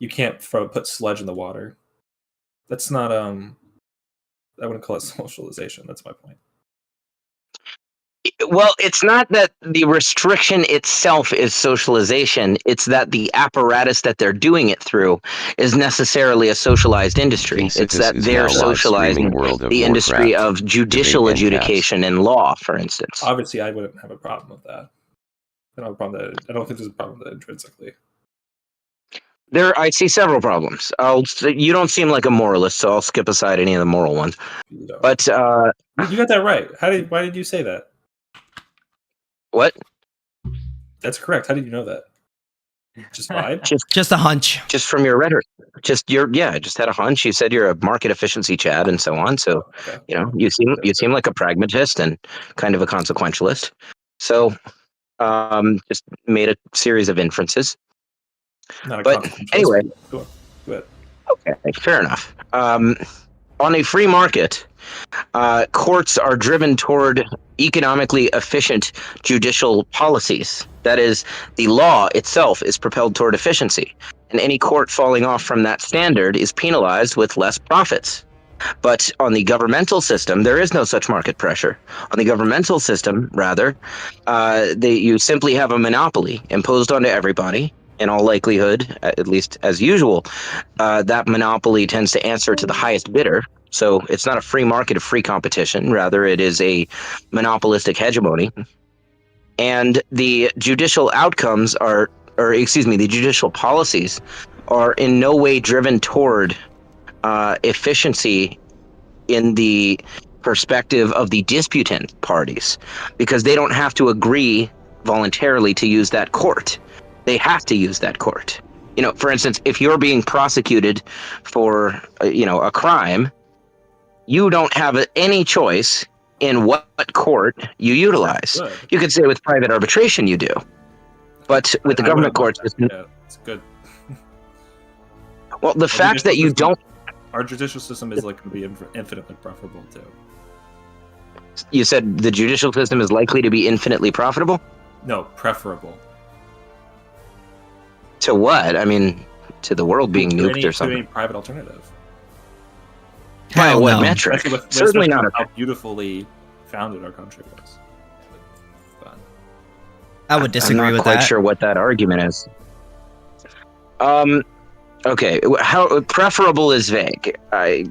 you can't put sludge in the water. That's not I wouldn't call it socialization. That's my point. Well, it's not that the restriction itself is socialization. It's that the apparatus that they're doing it through is necessarily a socialized industry. It's that they're socializing the industry of judicial adjudication in law, for instance. Obviously, I wouldn't have a problem with that. I don't think there's a problem with that intrinsically. I see several problems. You don't seem like a moralist, so I'll skip aside any of the moral ones. But you got that right. Why did you say that? What? That's correct. How did you know that? Just vibe? just a hunch. Just from your rhetoric. I just had a hunch. You said you're a market efficiency Chad and so on. So, you seem like a pragmatist and kind of a consequentialist. So, just made a series of inferences. But anyway, go ahead. Okay, fair enough. On a free market, courts are driven toward economically efficient judicial policies. That is, the law itself is propelled toward efficiency, and any court falling off from that standard is penalized with less profits. But on the governmental system, there is no such market pressure. On the governmental system, rather, you simply have a monopoly imposed onto everybody. In all likelihood, at least as usual, that monopoly tends to answer to the highest bidder. So it's not a free market of free competition. Rather, it is a monopolistic hegemony. And the judicial outcomes the judicial policies are in no way driven toward efficiency in the perspective of the disputant parties, because they don't have to agree voluntarily to use that court. They have to use that court. For instance, if you're being prosecuted for, a crime, you don't have any choice in what court you utilize. You could say with private arbitration you do. But with the government courts... Yeah, it's good. Well, the fact that you don't... Our judicial system is going to be infinitely preferable, too. You said the judicial system is likely to be infinitely profitable? No, preferable. To what? I mean, to the world being nuked or something. To any private alternative. By what metric? Certainly not. How beautifully founded our country was. But I would disagree with that. I'm not quite sure what that argument is. Okay, how preferable is vague. I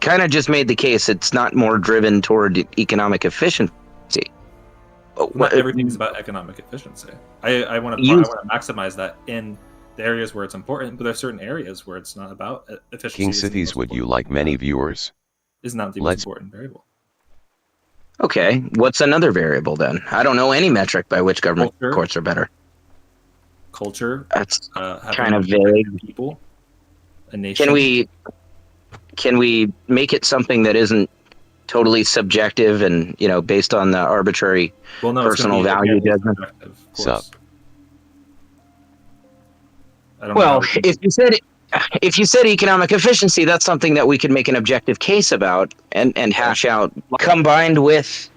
kind of just made the case it's not more driven toward economic efficiency. Not everything's about economic efficiency. I want to maximize that in the areas where it's important, but there's certain areas where it's not about efficiency. KingSithis, would you like many viewers? Is not the most important variable. Okay, what's another variable then? I don't know any metric by which government courts are better. Culture. That's kind of vague. People. A nation. Can we make it something that isn't totally subjective and based on the arbitrary personal value judgment? Sup. Well, if you said economic efficiency, that's something that we could make an objective case about and hash out, combined with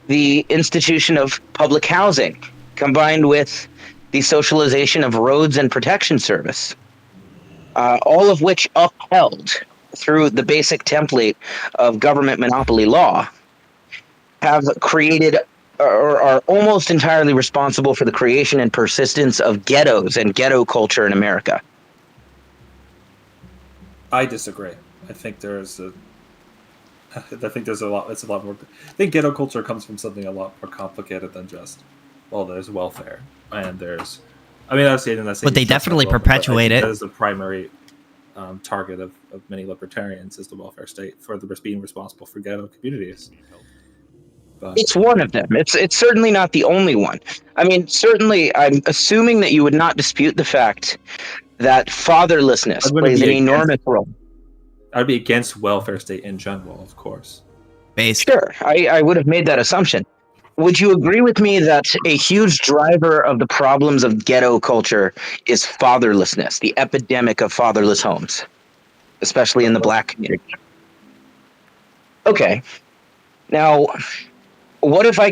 the institution of public housing, combined with the socialization of roads and protection service, all of which upheld through the basic template of government monopoly law, have created or are almost entirely responsible for the creation and persistence of ghettos and ghetto culture in America. I disagree. I think there's a lot. It's a lot more. I think ghetto culture comes from something a lot more complicated than just, there's welfare and there's. I mean, but they definitely perpetuate it. That is the primary target of many libertarians is the welfare state for being responsible for ghetto communities. But it's one of them. It's certainly not the only one. I mean, certainly, I'm assuming that you would not dispute the fact that fatherlessness plays an enormous role. I'd be against welfare state in general, of course. Sure, I would have made that assumption. Would you agree with me that a huge driver of the problems of ghetto culture is fatherlessness, the epidemic of fatherless homes, especially in the black community? Okay. Now, what if I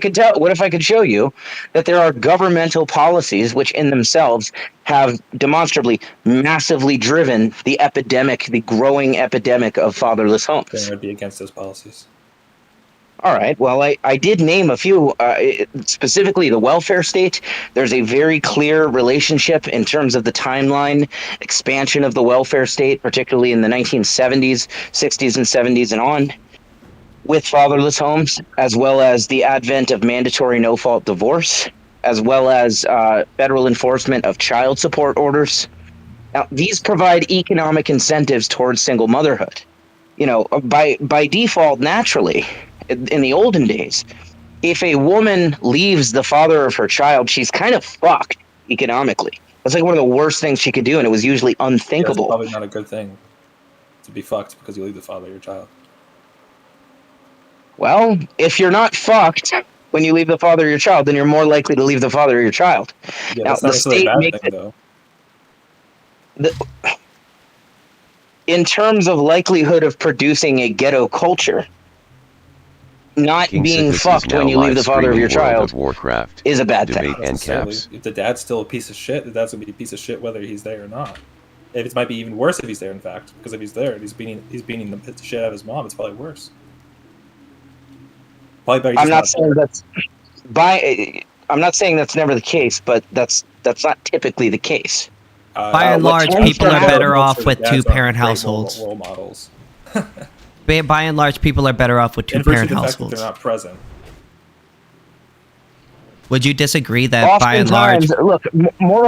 could show you that there are governmental policies which in themselves have demonstrably massively driven the growing epidemic of fatherless Then homes? I'd be against those policies. All right. Well, I did name a few, specifically the welfare state. There's a very clear relationship in terms of the timeline expansion of the welfare state, particularly in the 1970s, 60s, and 70s and on, with fatherless homes, as well as the advent of mandatory no-fault divorce, as well as federal enforcement of child support orders. Now, these provide economic incentives towards single motherhood. You know, by default, naturally, in the olden days, if a woman leaves the father of her child, she's kind of fucked economically. That's like one of the worst things she could do, and it was usually Yeah, it's unthinkable. probably not a good thing to be fucked because you leave the father of your child. Well, if you're not fucked when you leave the father of your child, then you're more likely to leave the father of your child. Yeah, Now, that's not the necessarily state a bad makes thing, though. in terms of likelihood of producing a ghetto culture, not being KingSithis is fucked now when you leave live the father of streaming your World child of Warcraft. is a bad thing. Debate Not necessarily. Ancaps. If the dad's still a piece of shit, the dad's gonna be a piece of shit whether he's there or not. If it might be even worse if he's there, in fact, because if he's there and he's beating the shit out of his mom, it's probably worse. Probably better. I'm not saying that's I'm not saying that's never the case, but that's not typically the case. By and what large, tends people to are happen- better off Dads with aren't two-parent great households. Role models. By and large, people are better off with In virtue of two-parent the fact that households. they're not present. Would you disagree that by and large, Oftentimes, look, more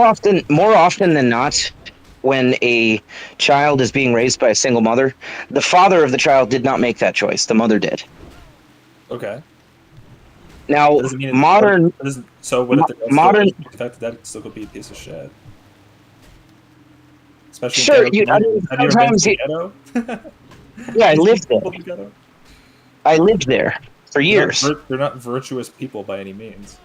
often than not, when a child is being raised by a single mother, the father of the child did not make that choice. The mother did. Okay. Now, That doesn't mean modern so what if the dad's modern- still, the fact that dad still could be a piece of shit? Especially Sure, in ghetto communities. Have you ever been to the ghetto? yeah, I lived there. People in the ghetto? I lived there for They're years. they're not virtuous people by any means.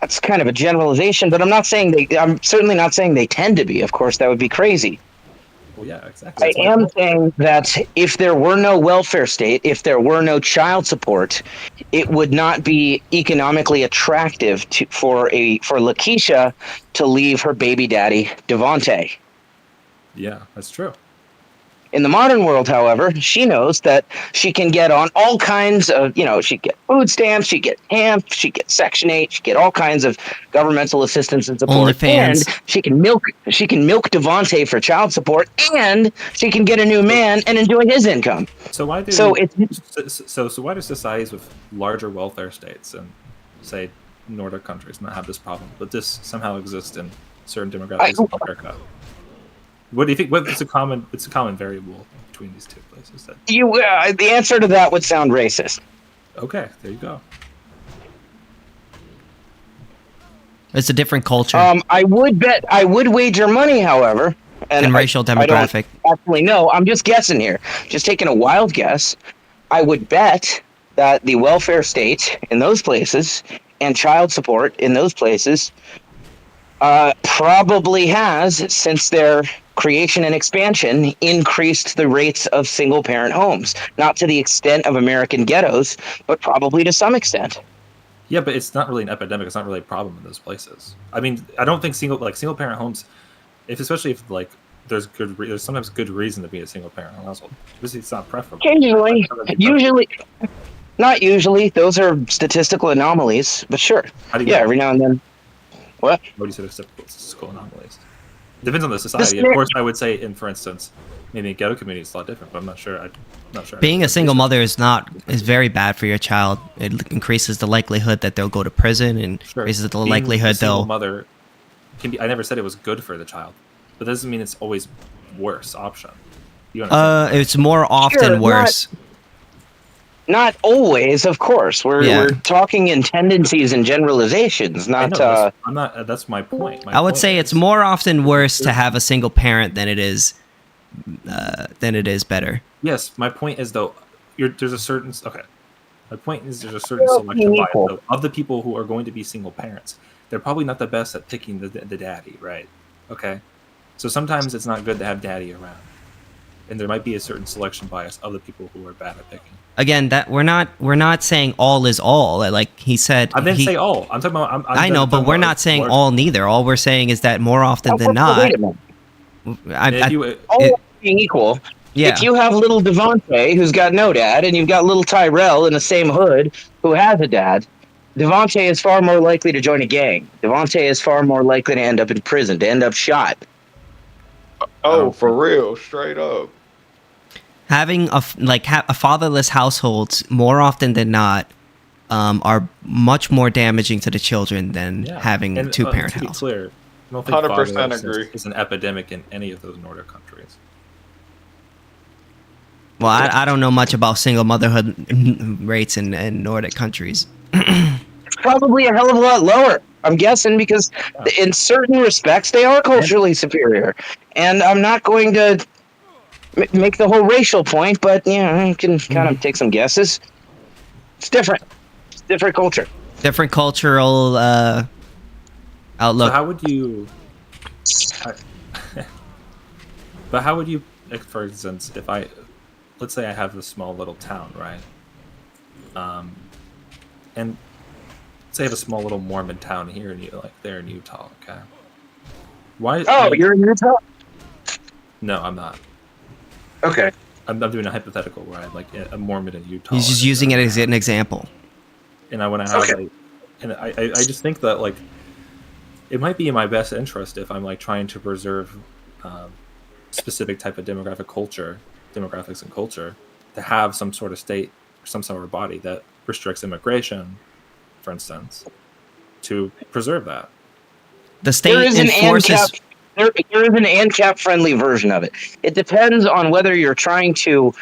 That's kind of a generalization, but I'm certainly not saying they tend to be. Of course, that would be crazy. Well, yeah, exactly. I That's my am point. saying that if there were no welfare state, if there were no child support, it would not be economically attractive for Lakeisha to leave her baby daddy, Devontae. Yeah, that's true. In the modern world, however, she knows that she can get on all kinds of, she get food stamps, she get AMP, she get Section 8, she get all kinds of governmental assistance and support. OnlyFans. And she can milk Devontae for child support, and she can get a new man and enjoy his income. So why do So it's why do societies with larger welfare states and say Nordic countries not have this problem, but this somehow exists in certain demographics of America? What do you think? What's a common variable between these two places? the answer to that would sound racist. Okay, there you go. it's a different culture I would wager money, however, and racial demographic? I don't actually know. I'm just guessing here, just taking a wild guess. I would bet that the welfare state in those places and child support in those places probably has, since their creation and expansion, increased the rates of single parent homes. Not to the extent of American ghettos, but probably to some extent. Yeah, but it's not really an epidemic. It's not really a problem in those places. I mean, I don't think single parent homes, especially if there's sometimes good reason to be a single parent household. Obviously, it's not preferable. Not usually. Those are statistical anomalies, but sure. How do you Yeah, know? every now and then. What? What do you say statistical anomalies? Depends on the society. Of course, I would say, for instance, maybe in ghetto communities it's a lot different, but I'm not sure. Being a single mother is very bad for your child. It increases the likelihood that they'll go to prison and increases the Being likelihood a single they'll. mother can be. I never said it was good for the child, but that doesn't mean it's always worse option. You understand? It's more often Sure, worse. Not always, of course. We're talking in tendencies and generalizations, I not. know, I'm not. That's my point. I would say it's more often worse to have a single parent than it is better. Yes, my point is though. There's a certain. Okay, my point is there's a certain selection bias though, of the people who are going to be single parents. They're probably not the best at picking the daddy, right? Okay, so sometimes it's not good to have daddy around. and there might be a certain selection bias of the people who are bad at picking. Again, that we're not saying all is all. Like he said, I didn't say all. I'm talking about. I know, but we're not saying all neither. All we're saying is that more often than not, Wait a minute. All being equal, yeah. if you have little Devontae who's got no dad, and you've got little Tyrell in the same hood who has a dad, Devontae is far more likely to join a gang. Devontae is far more likely to end up in prison, to end up shot. Oh, for real, straight up. Having a fatherless households more often than not are much more damaging to the children than having a two-parent to be house. clear, I don't think 100% agree. is an epidemic in any of those Nordic countries. Well, I don't know much about single motherhood rates in Nordic countries. It's probably a hell of a lot lower, I'm guessing, because in certain respects they are culturally superior. And I'm not going to make the whole racial point, but I can kind of take some guesses. It's different. It's different culture. Different cultural outlook. So how would you? But how would you, like, for instance, if let's say I have a small little town, right? And say I have a small little Mormon town here in there in Utah, okay? Why? Oh, you're in Utah? No, I'm not. Okay. I'm doing a hypothetical where I'm like a Mormon in Utah. He's just using it as an example. And I want to have I just think that, like, it might be in my best interest if I'm like trying to preserve specific type of demographics and culture, to have some sort of state, some sort of body that restricts immigration, for instance, to preserve that. The state enforces. There is an ANCAP friendly version of it. It depends on whether you're trying to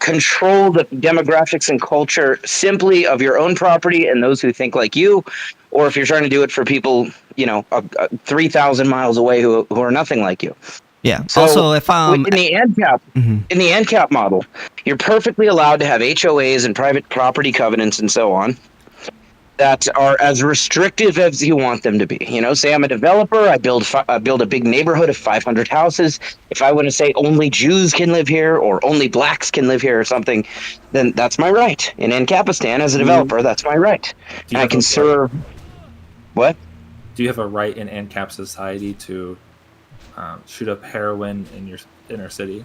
control the demographics and culture simply of your own property and those who think like you, or if you're trying to do it for people, 3,000 miles away who are nothing like you. Yeah. So also, if in the ANCAP model, you're perfectly allowed to have HOAs and private property covenants and so on that are as restrictive as you want them to be. Say I'm a developer, I build a big neighborhood of 500 houses. If I want to say only Jews can live here or only blacks can live here or something, then that's my right. In Ancapistan, as a developer, that's my right. And I can serve. What? Do you have a right in ANCAP society to shoot up heroin in your inner city?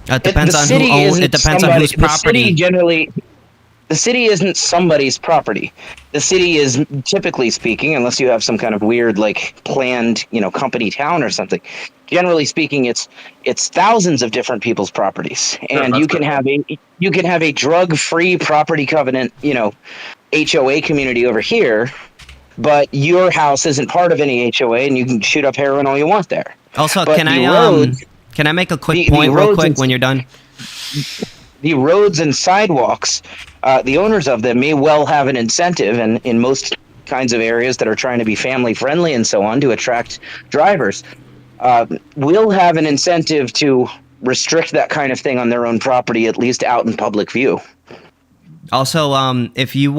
It depends on who owns. It depends on whose property. The city isn't somebody's property. The city is, typically speaking, unless you have some kind of weird, like, planned, company town or something. Generally speaking, it's thousands of different people's properties, and you can have a drug-free property covenant, HOA community over here, but your house isn't part of any HOA, and you can shoot up heroin all you want there. Also, but can I make a quick point real quick when you're done? The roads and sidewalks, the owners of them may well have an incentive, and in most kinds of areas that are trying to be family friendly and so on to attract drivers, will have an incentive to restrict that kind of thing on their own property, at least out in public view. Also, if you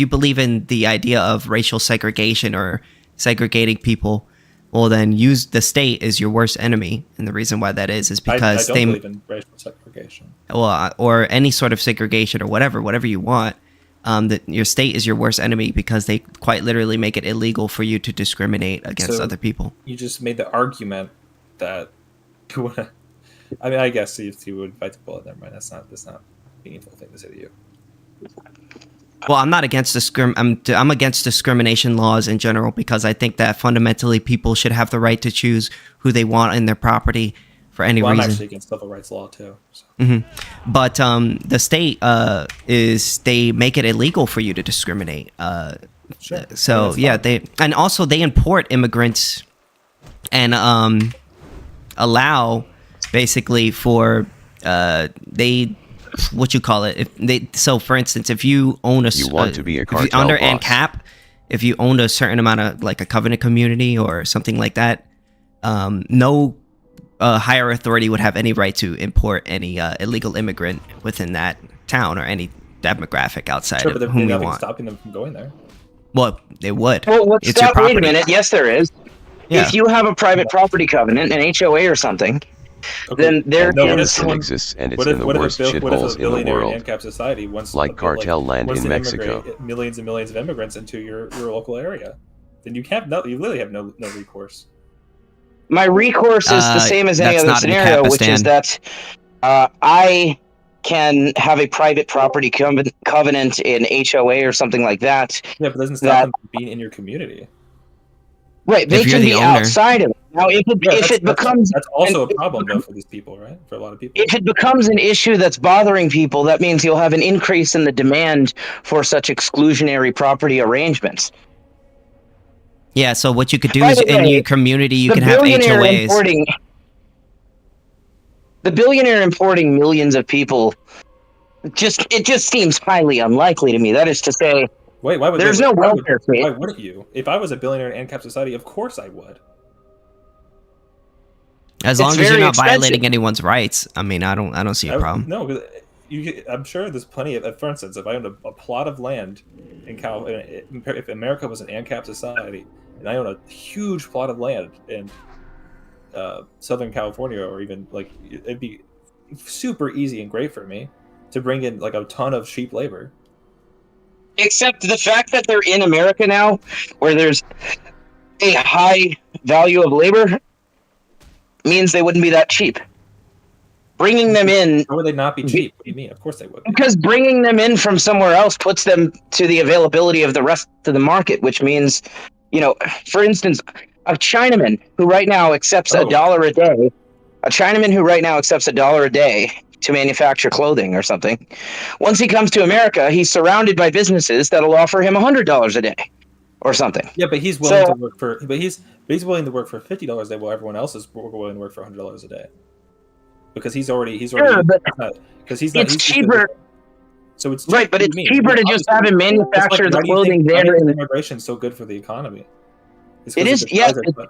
believe in the idea of racial segregation or segregating people, well, then use the state as your worst enemy, and the reason why that is because I don't believe in racial segregation. Well, or any sort of segregation or whatever you want. That your state is your worst enemy because they quite literally make it illegal for you to discriminate against other people. You just made the argument that, I guess if you would fight the bullet, never mind. That's not a meaningful thing to say to you. Well, I'm not against I'm against discrimination laws in general because I think that fundamentally people should have the right to choose who they want in their property for any reason. I'm actually against civil rights law too. So. Mm-hmm. But the state they make it illegal for you to discriminate. Sure. So they import immigrants and allow basically for what you call it. So for instance, if you own to be a cartel under boss. ANCAP, if you owned a certain amount of like a covenant community or something like that, no higher authority would have any right to import any illegal immigrant within that town or any demographic outside of whom we want. Stopping them from going there. Well, it would. Well, let's It's your stop. Wait a property. minute. Yes, there is. Yeah. If you have a private property covenant, an HOA or something, Okay. then there No, what if is. Still someone- exists, and it's What if, in the what if worst a, what if shitholes a in the billionaire in world. Ancap society wants Like cartel land wants in to Mexico. immigrate millions and millions of immigrants into your local area? Then you literally have no recourse. My recourse is the same as any That's other not in scenario, which is Kapistan. that I can have a private property covenant in HOA or something like that. Yeah, but it doesn't stop That- them from being in your community. Right, they If you're can the be owner. outside of it. Now, if it becomes that's also and a problem though for these people, right? For a lot of people. if it becomes an issue that's bothering people, that means you'll have an increase in the demand for such exclusionary property arrangements. Yeah, so what you could do By is the in way, your community you the can have billionaire HOAs. importing the billionaire importing millions of people it just seems highly unlikely to me. That is to say, Wait, why would there's wait, no why welfare state. Why wouldn't you? If I was a billionaire in Ancap society, of course I would. As long It's as you're very not expensive. violating anyone's rights. I mean, I don't see a problem. No, 'cause I'm sure there's plenty of. For instance, if I owned a plot of land in if America was an Ancap society, and I own a huge plot of land in Southern California, or even like it'd be super easy and great for me to bring in like a ton of cheap labor. Except the fact that they're in America now, where there's a high value of labor, means they wouldn't be that cheap. Bringing them in, How would they not be cheap? What do you mean? Of course they would. because bringing them in from somewhere else puts them to the availability of the rest of the market, which means, for instance, a Chinaman who right now accepts Oh. $1 a day, to manufacture clothing or something. Once he comes to America, he's surrounded by businesses that'll offer him $100 a day or something. Yeah, but he's willing to work for. But he's willing to work for $50 a day, while everyone else is willing to work for $100 a day. Because he's already because It's cheaper. So it's Right, but what it's do you mean? cheaper to just have him manufacture the clothing Why do you there. think immigration is so good for the economy? It's 'cause It of is, the yes, project, but-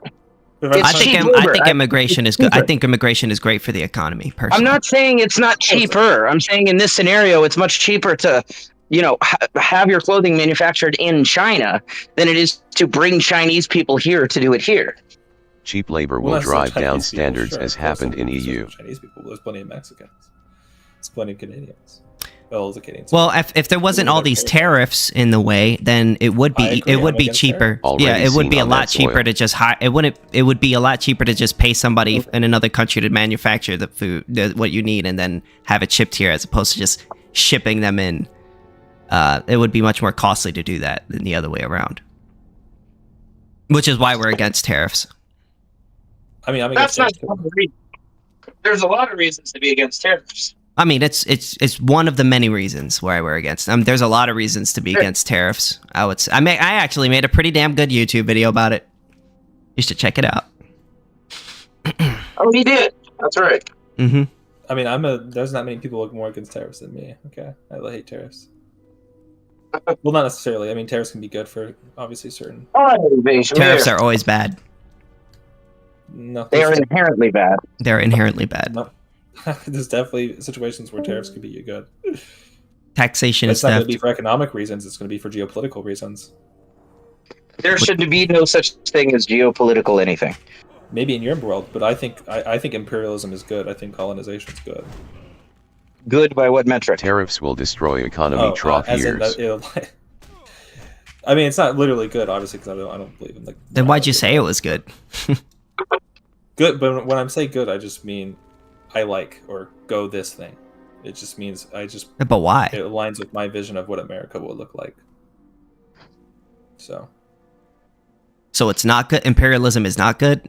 it's I think cheap I labor. think immigration is It's good. I cheaper. think immigration is great for the economy, personally. I'm not saying it's not cheaper. I'm saying in this scenario, it's much cheaper to, have your clothing manufactured in China than it is to bring Chinese people here to do it here. Cheap labor Well, will that's drive the down Chinese people, standards sure. as There's happened in some EU. Chinese people. There's plenty of Mexicans. There's plenty of Canadians. Well, the Canadians. Well, if there wasn't all these tariffs in the way, then it would I be agree, it would I'm be against cheaper. tariffs. Already Yeah, it would seen be a on lot that cheaper soil. to just hire. It would be a lot cheaper to just pay somebody in another country to manufacture the food, what you need, and then have it shipped here, as opposed to just shipping them in. It would be much more costly to do that than the other way around. Which is why we're against tariffs. I mean, I'm That's against not tariffs, the reason. There's a lot of reasons to be against tariffs. I mean, it's one of the many reasons why we're against. There's a lot of reasons to be against tariffs. I would say. I actually made a pretty damn good YouTube video about it. You should check it out. Oh, he did. That's right. Mm-hmm. I mean, there's not many people who are more against tariffs than me. Okay, I hate tariffs. Well, not necessarily. I mean, tariffs can be good for obviously certain. Tariffs are always bad. No, They are inherently bad. They're inherently bad. No, there's definitely situations where tariffs can be good. Taxation But is it's not going theft. to be for economic reasons. It's going to be for geopolitical reasons. There should be no such thing as geopolitical anything. Maybe in your world, but I think imperialism is good. I think colonization is good. Good by what metric? Tariffs will destroy economy trough as in years. that I mean, it's not literally good, obviously, because I don't believe in like. Then why'd you say it was good? Good? But when I'm saying good, I just mean I like or go this thing. It just means But why? it aligns with my vision of what America will look like. So So it's not good. Imperialism is not good.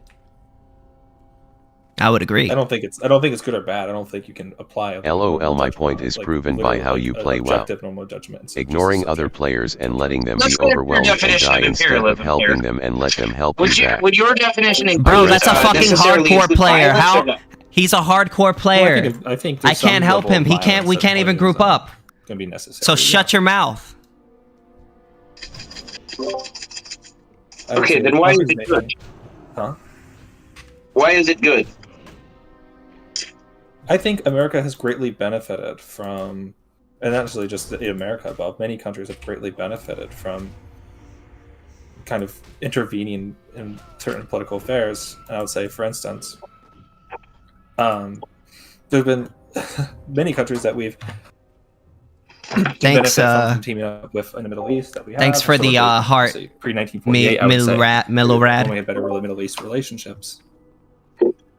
I would agree. I don't think it's good or bad. I don't think you can apply. LOL, my point is proven by how you play well. objective normal judgment. So Ignoring just other players and letting them Let's be get your overwhelmed and definition die of instead of imperialism helping here. them and let them help you back. Would your definition include? Bro, that's a fucking necessarily hardcore the player. violence How? or the- He's a hardcore Well, player. I think I there's some can't help level him. of He can't. violence We that can't even is, group up. Gonna be necessary. So shut your mouth. Okay, then why is it good? Huh? Why is it good? I think America has greatly benefited from, and not necessarily just America, but many countries have greatly benefited from kind of intervening in certain political affairs. And I would say, for instance, there have been many countries that we've Thanks, benefit from teaming up with in the Middle East that we have. thanks for the heart, Pre-1948, I would say, Milorad. when we had better Middle East relationships.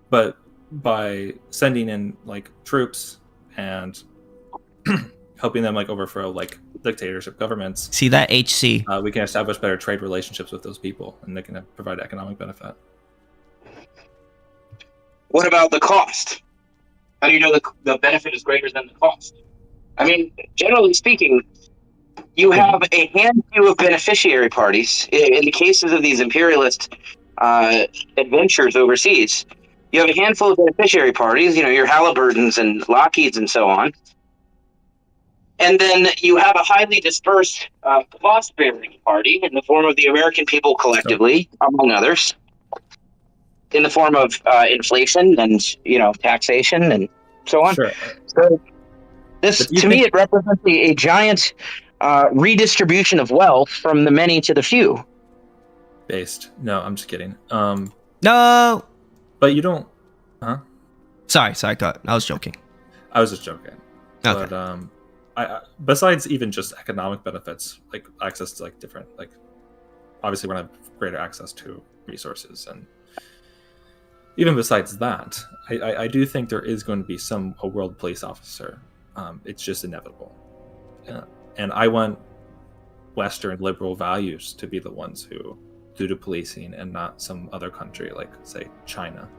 But by sending in like troops and helping them like overthrow like dictatorship governments, See that HC? we can establish better trade relationships with those people, and they can provide economic benefit. What about the cost? How do you know the benefit is greater than the cost? I mean, generally speaking, you have a handful of beneficiary parties. In the cases of these imperialist adventures overseas, you have a handful of beneficiary parties, your Halliburtons and Lockheeds and so on. And then you have a highly dispersed cost-bearing party in the form of the American people collectively, among others, in the form of inflation and, taxation and so on. Sure. So this, to me, it represents a giant redistribution of wealth from the many to the few. Based. No, I'm just kidding. No. But you don't. Huh? Sorry. Got. I was joking. I was just joking. Okay. But I besides even just economic benefits, like access to like different, like obviously we're gonna have greater access to resources, and even besides that, I do think there is going to be a world police officer. It's just inevitable, and I want Western liberal values to be the ones who do the policing, and not some other country like, say, China.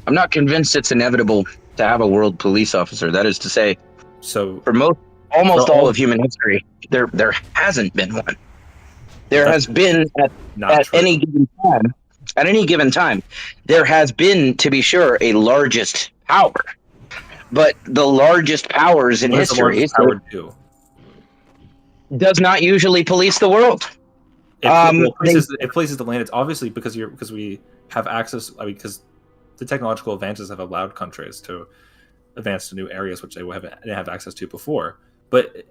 I'm not convinced it's inevitable to have a world police officer. That is to say, so for almost all of human history, there hasn't been one. There has been at any given time, there has been, to be sure, a largest power. But the largest powers in history does not usually police the world. It places the land. It's obviously because we have access. I mean, because the technological advances have allowed countries to advance to new areas which they didn't have access to before. But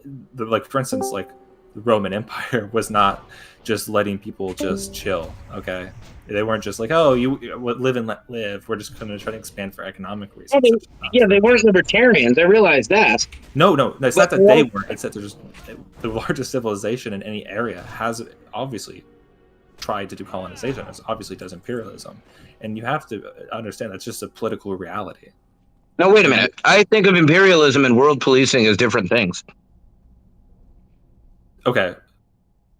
for instance, like the Roman Empire was not just letting people just chill. Okay, they weren't just like, oh, you live and let live. We're just going to try to expand for economic reasons. They weren't libertarians. I realize that. No, it's not that they weren't. It's that there's the largest civilization in any area has obviously tried to do colonization. It obviously does imperialism, and you have to understand that's just a political reality. No, wait a minute. I think of imperialism and world policing as different things. Okay,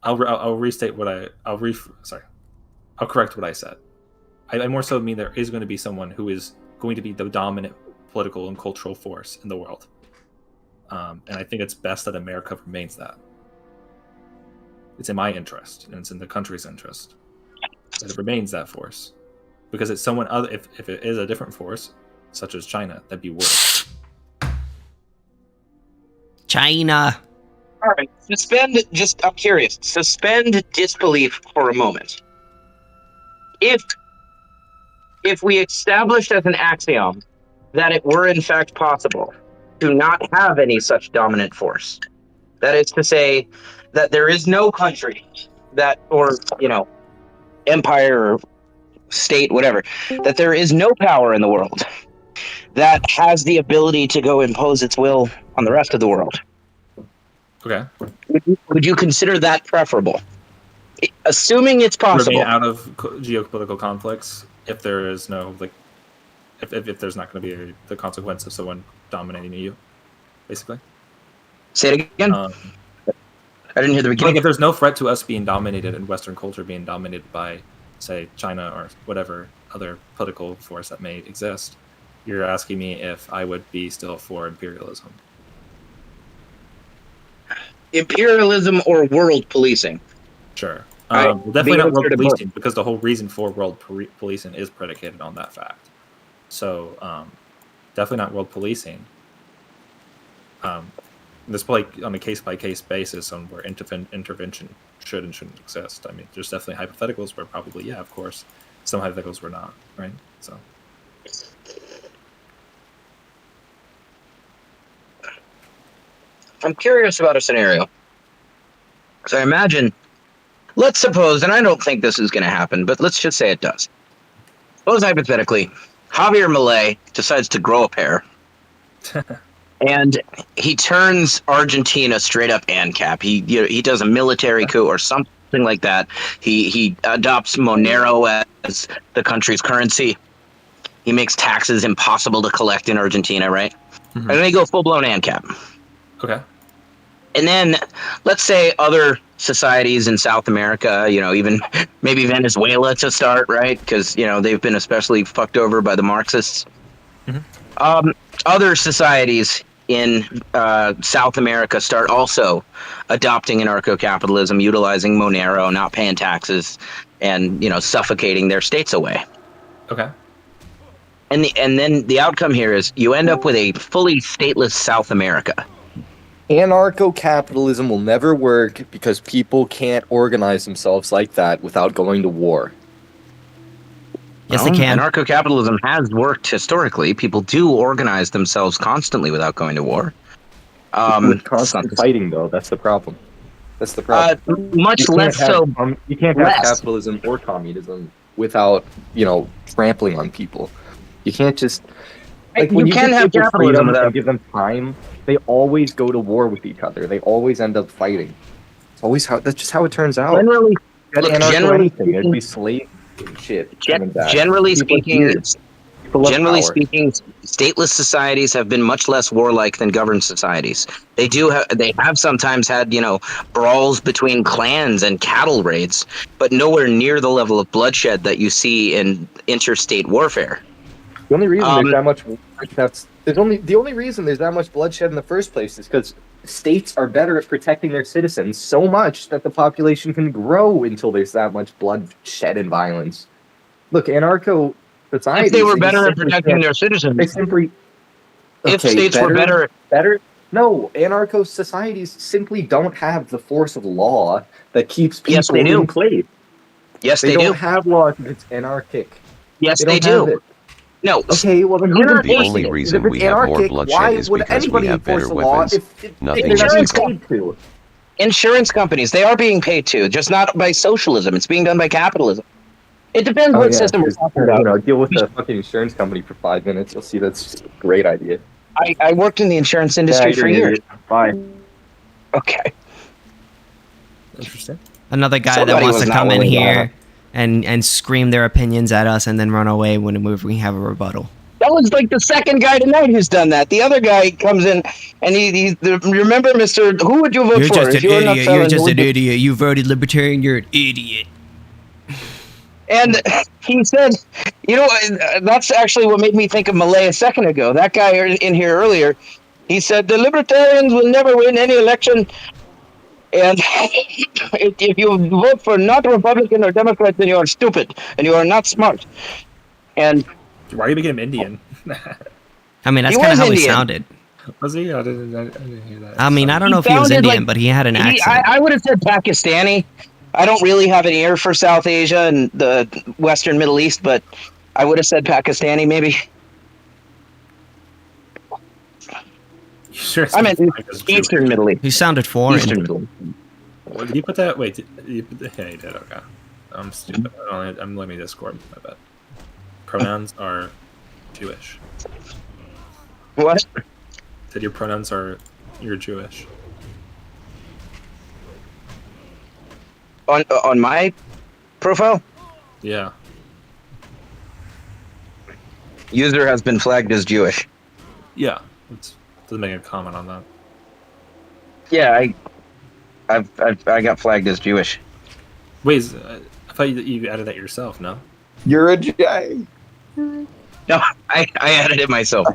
I'll restate what I'll correct what I said. I more so mean there is going to be someone who is going to be the dominant political and cultural force in the world, and I think it's best that America remains that. It's in my interest, and it's in the country's interest that it remains that force, because it's someone other. If it is a different force, such as China, that'd be worse. China. All right, I'm curious. Suspend disbelief for a moment. If we established as an axiom that it were in fact possible to not have any such dominant force, that is to say, that there is no country or empire or state, whatever, that there is no power in the world that has the ability to go impose its will on the rest of the world. Okay. Would you consider that preferable? Assuming it's possible. Remain out of geopolitical conflicts if there is no, if there's not going to be the consequence of someone dominating you, basically. Say it again. I didn't hear the beginning. Like if there's no threat to us being dominated and Western culture being dominated by, say, China or whatever other political force that may exist, you're asking me if I would be still for imperialism. Imperialism or world policing? Sure. Definitely not world policing, because the whole reason for world policing is predicated on that fact. So definitely not world policing. There's probably on a case-by-case basis on where intervention should and shouldn't exist. I mean, there's definitely hypotheticals where probably, yeah, of course. Some hypotheticals were not, right? So. I'm curious about a scenario. So imagine, let's suppose, and I don't think this is going to happen, but let's just say it does. Suppose hypothetically, Javier Milei decides to grow a pair, and he turns Argentina straight up ANCAP. He does a military coup or something like that. He adopts Monero as the country's currency. He makes taxes impossible to collect in Argentina, right? And then they go full blown ANCAP. Okay. And then let's say other societies in South America, even maybe Venezuela to start, right? Because, they've been especially fucked over by the Marxists. Other societies in South America start also adopting anarcho-capitalism, utilizing Monero, not paying taxes, and, suffocating their states away. Okay. And then the outcome here is you end up with a fully stateless South America. Anarcho-capitalism will never work because people can't organize themselves like that without going to war. Yes, they can. Anarcho-capitalism has worked historically. People do organize themselves constantly without going to war. With constant fighting, though, that's the problem. That's the problem. Much less so. You can't have capitalism or communism without, trampling on people. You can't just... when you can't have capitalism without... give them time, they always go to war with each other. They always end up fighting. It's always that's just how it turns out. Generally speaking, it'd be slave shit. Generally speaking, stateless societies have been much less warlike than governed societies. They have sometimes had, brawls between clans and cattle raids, but nowhere near the level of bloodshed that you see in interstate warfare. The only reason there's that much the only reason there's that much bloodshed in the first place is because states are better at protecting their citizens so much that the population can grow until there's that much bloodshed and violence. Look, anarcho societies. If they were better at protecting their citizens, they simply. If states were better. No, anarcho societies simply don't have the force of law that keeps people in place. Yes, they do. They don't have laws if it's anarchic. Yes, they do. No. Okay, well then the only reason we have more bloodshed is because we have better weapons. Nothing else. Insurance companies, they are being paid to, just not by socialism. It's being done by capitalism. It depends what system we're talking about. Deal with the fucking insurance company for 5 minutes. You'll see that's just a great idea. I worked in the insurance industry for years. Bye. Okay. Interesting. Another guy that wants to come in here and scream their opinions at us and then run away when we have a rebuttal. That was like the second guy tonight who's done that. The other guy comes in and he remember, Mr. Who would you vote for? You're just an idiot. You voted libertarian. You're an idiot. And he said, that's actually what made me think of Milei a second ago. That guy in here earlier, he said the libertarians will never win any election. And if you vote for not Republican or Democrat, then you are stupid and you are not smart. And why are you making him Indian? I mean, that's kind of how he sounded. Was he? I didn't hear that. I mean, I don't know if he was Indian, but he had an accent. I would have said Pakistani. I don't really have an ear for South Asia and the Western Middle East, but I would have said Pakistani, maybe. Sure, I meant Eastern Middle East. He sounded foreign. Eastern Middle East. Well, did you put that? Wait, you yeah, you did. Okay. I'm stupid. I'm letting me Discord. My bad. Pronouns are Jewish. What? Said your pronouns are you're Jewish. On my profile? Yeah. User has been flagged as Jewish. Yeah. Doesn't make a comment on that. Yeah, I got flagged as Jewish. Wait, I thought you added that yourself. No. You're a J. No, I added it myself.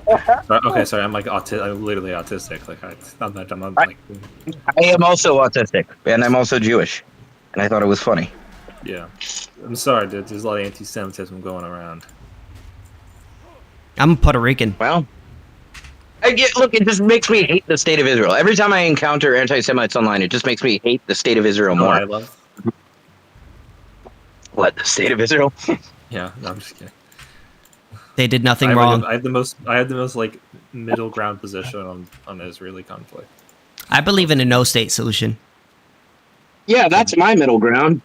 Okay, sorry. I'm like I'm literally autistic. Like I'm not like. I am also autistic, and I'm also Jewish, and I thought it was funny. Yeah, I'm sorry, dude. There's a lot of anti-Semitism going around. I'm Puerto Rican. Well, look, it just makes me hate the state of Israel. Every time I encounter anti-Semites online, it just makes me hate the state of Israel more. I love. What, the state of Israel? Yeah, no, I'm just kidding. They did nothing wrong. I have the most like middle ground position on the Israeli conflict. I believe in a no-state solution. Yeah, that's my middle ground.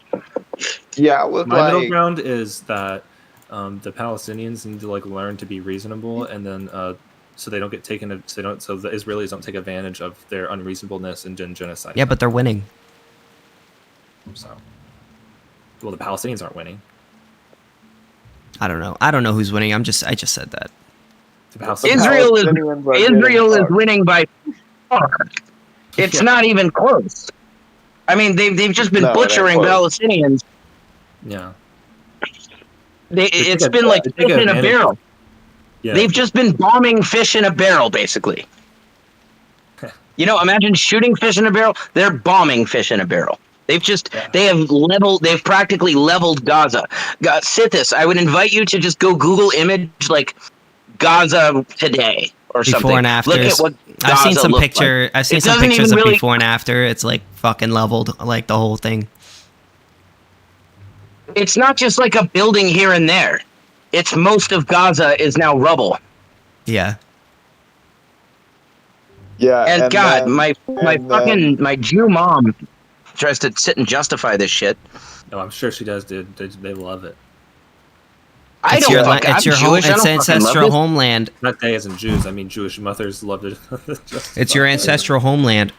Yeah, with my middle ground is that the Palestinians need to like learn to be reasonable, and then so they don't get taken. So the Israelis don't take advantage of their unreasonableness and genocide. Yeah, but they're winning. So, well, the Palestinians aren't winning. I don't know. I don't know who's winning. I just said that. Israel is winning by far. It's not even close. I mean, they've just been butchering Palestinians. Yeah. It's been like fish in a barrel. Yeah. They've just been bombing fish in a barrel, basically. You know, imagine shooting fish in a barrel. They're bombing fish in a barrel. They've practically leveled Gaza. KingSithis, I would invite you to just go Google image like Gaza today or something. Before and afters. Look at what Gaza I've seen some like. I've seen some pictures of before and after. It's like fucking leveled, like the whole thing. It's not just like a building here and there. It's most of Gaza is now rubble. Yeah. Yeah. And God, my Jew mom tries to sit and justify this shit. No, I'm sure she does, dude. They love it. It's ancestral homeland. Not they as in Jews. I mean, Jewish mothers love it. It's your ancestral homeland.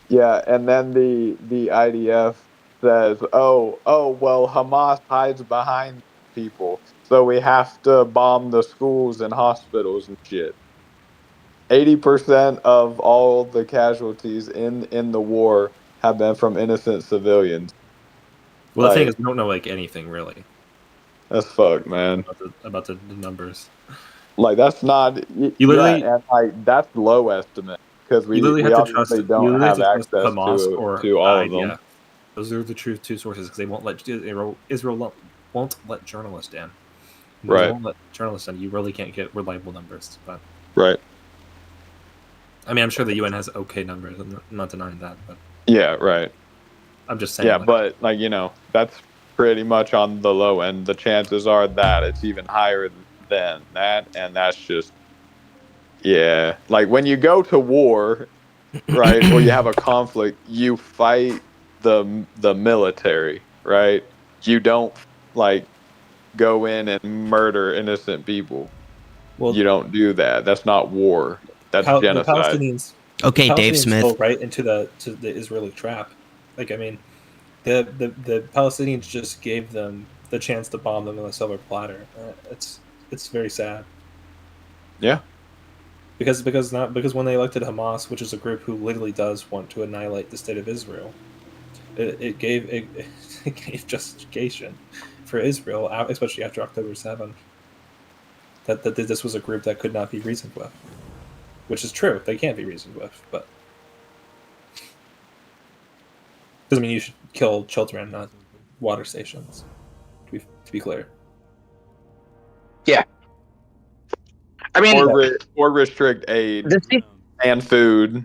Yeah, and then the IDF says, oh, well, Hamas hides behind people, so we have to bomb the schools and hospitals and shit. 80% of all the casualties in the war have been from innocent civilians. Well, the thing is, we don't know like anything really. That's fucked, man. About the numbers. Like that's not. You literally, that's low estimate because we obviously don't have access to all of them. Yeah. Those are the two sources because they won't let Israel won't let journalists in. Right. They won't let journalists in. You really can't get reliable numbers. But right. I mean, I'm sure the UN has okay numbers. I'm not denying that, but yeah, right. I'm just saying. Yeah, but like that's pretty much on the low end. The chances are that it's even higher than that, and that's just like when you go to war, right, or you have a conflict, you fight the military, right? You don't like go in and murder innocent people. Well, you don't do that. That's not war. That's genocide. Okay, Dave Smith. Go right into the Israeli trap. Like, I mean, the Palestinians just gave them the chance to bomb them on a silver platter. It's very sad. Yeah. Because when they elected Hamas, which is a group who literally does want to annihilate the state of Israel, it gave justification for Israel, especially after October 7th, that this was a group that could not be reasoned with. Which is true. They can't be reasoned with, but doesn't mean you should kill children at water stations. To be clear. Yeah. I mean, or restrict aid and food.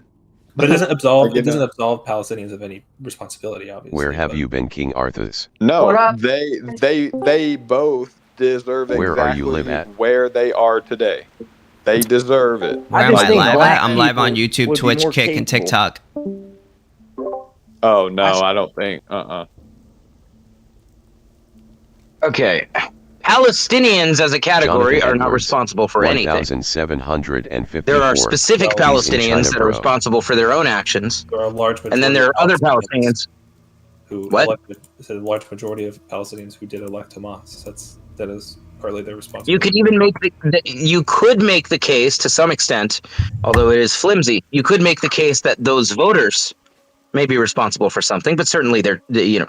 But it doesn't absolve Palestinians of any responsibility, obviously. Where have you been, KingSithis? No, they both deserve where they are today. They deserve it. Where am I live at? I'm live on YouTube, Twitch, Kick, and TikTok. Oh, no, I don't think. Okay. Palestinians as a category are not responsible for anything. 1,754. There are specific Palestinians that are responsible for their own actions. There are a large majority, and then there are other Palestinians who elected. It's a large majority of Palestinians who did elect Hamas. That is partly their responsibility. You could even make the case to some extent, although it is flimsy. You could make the case that those voters may be responsible for something, but certainly their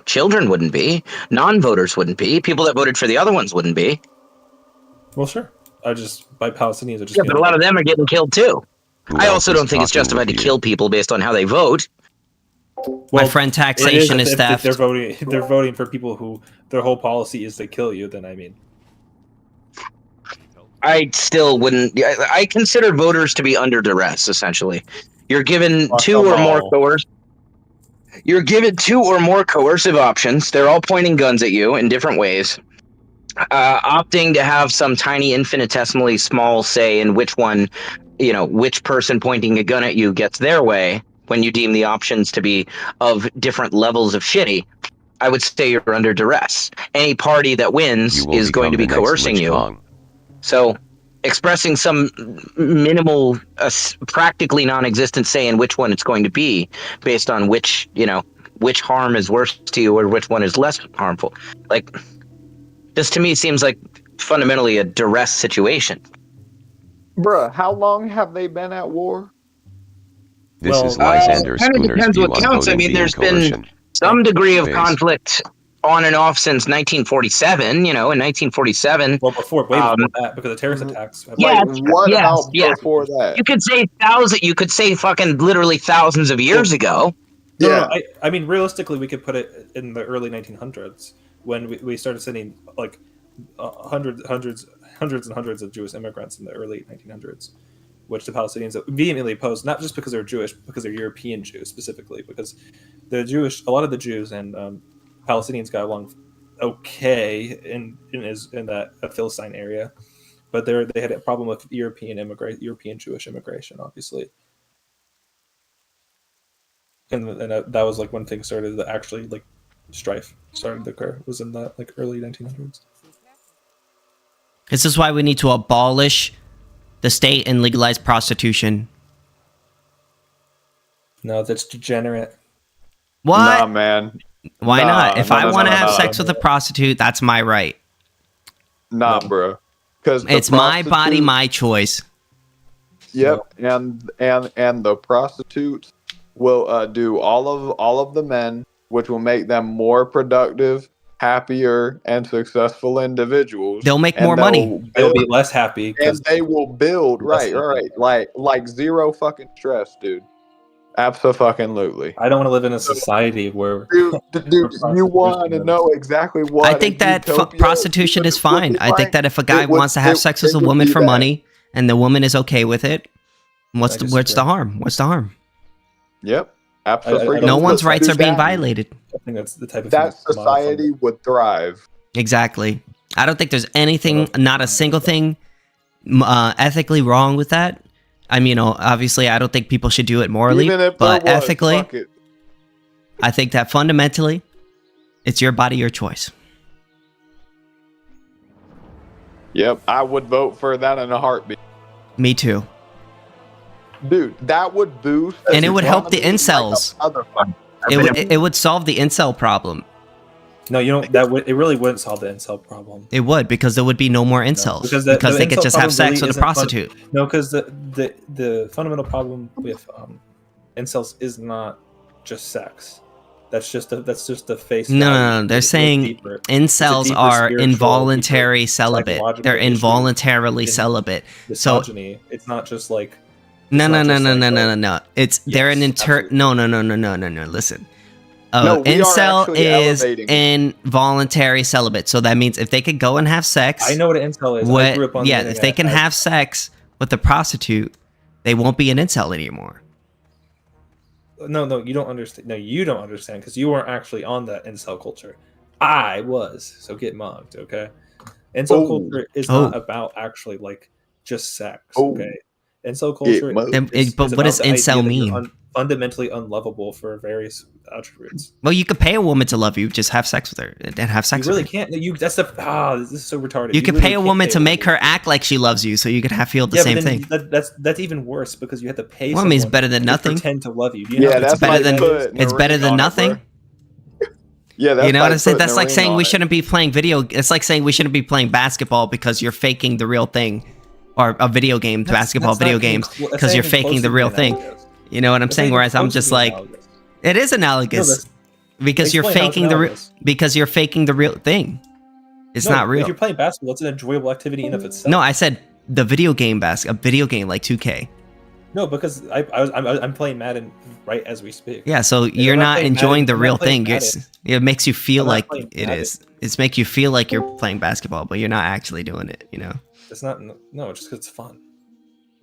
children wouldn't be, non-voters wouldn't be, people that voted for the other ones wouldn't be. Well, sure. By Palestinians are just but a lot of them are getting killed too. I also don't think it's justified to kill people based on how they vote. Well, my friend, taxation is theft. If they're voting for people who their whole policy is to kill you, then I mean, I still wouldn't. I consider voters to be under duress. Essentially, you're given two or more coercive options. They're all pointing guns at you in different ways. Opting to have some tiny, infinitesimally small say in which one, which person pointing a gun at you gets their way. when you deem the options to be of different levels of shitty, I would say you're under duress. Any party that wins is going to be coercing you. So expressing some minimal, practically non-existent say in which one it's going to be based on which, which harm is worse to you or which one is less harmful. Like, this to me seems like fundamentally a duress situation. Bruh, how long have they been at war? This is Lysander kind of Spooner's depends view what on counts. I voting mean, being there's coercion. been some degree of conflict on and off since 1947. In 1947. Well, way before that, because of terrorist attacks. Yeah, what about before that? You could say You could say fucking literally thousands of years ago. No, I mean, realistically, we could put it in the early 1900s when we started sending like hundreds and hundreds of Jewish immigrants in the early 1900s, which the Palestinians vehemently opposed, not just because they're Jewish, because they're European Jews specifically, because the Jewish, a lot of the Jews and Palestinians got along okay in that Philistine area, but they had a problem with European Jewish immigration, obviously. And that was like when things started to actually like strife started to occur, was in the like early 1900s. This is why we need to abolish the state and legalize prostitution. No, that's degenerate. What? Nah, man. Why not? If I want to have sex with a prostitute, that's my right. Nah, bro. Because it's my body, my choice. Yep, and the prostitutes will do all of the men, which will make them more productive, happier, and successful individuals. They'll make more money. They'll be less happy, and they will build right, like zero fucking stress, dude. Absolutely. I don't want to live in a society where dude you want to know exactly what I think that prostitution is fine. I think that if a guy wants to have sex with a woman for money and the woman is okay with it, what's the harm? What's the harm? Yep. Absolutely. No one's rights are being violated. I think that's the type of that society would thrive. Exactly. I don't think there's anything, not a single thing ethically wrong with that. I mean, obviously, I don't think people should do it morally, but ethically, I think that fundamentally, it's your body, your choice. Yep, I would vote for that in a heartbeat. Me too. Dude, that would boost... And it would help the incels. It would solve the incel problem. No, it really wouldn't solve the incel problem. It would, because there would be no more incels. Because they could just have sex with a prostitute. No, because the fundamental problem with incels is not just sex. That's just the face. No. They're saying incels are involuntary celibate. They're involuntarily celibate. Misogyny. It's not just like. No. It's they're an No. Listen. Incel is involuntary celibate. So that means if they could go and have sex. I know what an incel is. I grew up on the internet. If they can have sex with a prostitute, they won't be an incel anymore. No, you don't understand. No, you don't understand because you weren't actually on that incel culture. I was. So get mugged, okay? Incel culture is not about actually like just sex, okay? Incel culture but what does incel mean? Fundamentally unlovable for various attributes. Well, you could pay a woman to love you, just have sex with her and have sex with her. You really can't. This is so retarded. You could pay a woman to make her act like she loves you, so you could feel the same thing. That's even worse because you have to pay. Well, I mean, it's better than nothing. Pretend to love you. It's better than nothing. Yeah, you know what I'm saying? That's like saying we shouldn't be playing video. It's like saying we shouldn't be playing basketball because you're faking the real thing, or a video game, basketball video games, because you're faking the real thing. You know what I'm saying? Whereas I'm just like, it is analogous because you're faking the real thing. It's not real. If you're playing basketball, it's an enjoyable activity in of itself. No, I said the video game a video game like 2K. No, because I'm playing Madden right as we speak. Yeah, so you're not enjoying the real thing. It makes you feel like it is. It's make you feel like you're playing basketball, but you're not actually doing it. You know. It's not. No, just because it's fun.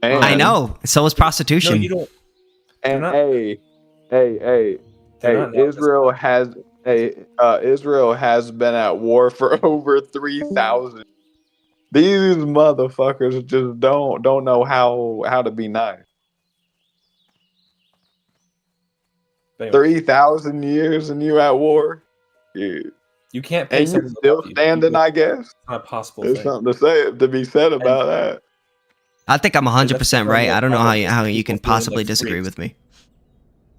I know. So is prostitution. No, you don't. And Israel has been at war for over 3,000. These motherfuckers just don't know how to be nice. Anyway, 3,000 years and you at war. Yeah. You can't pay and you still standing, I guess. It's not possible. There's something to be said about that. I think I'm 100% right. I don't know how you can possibly disagree with me.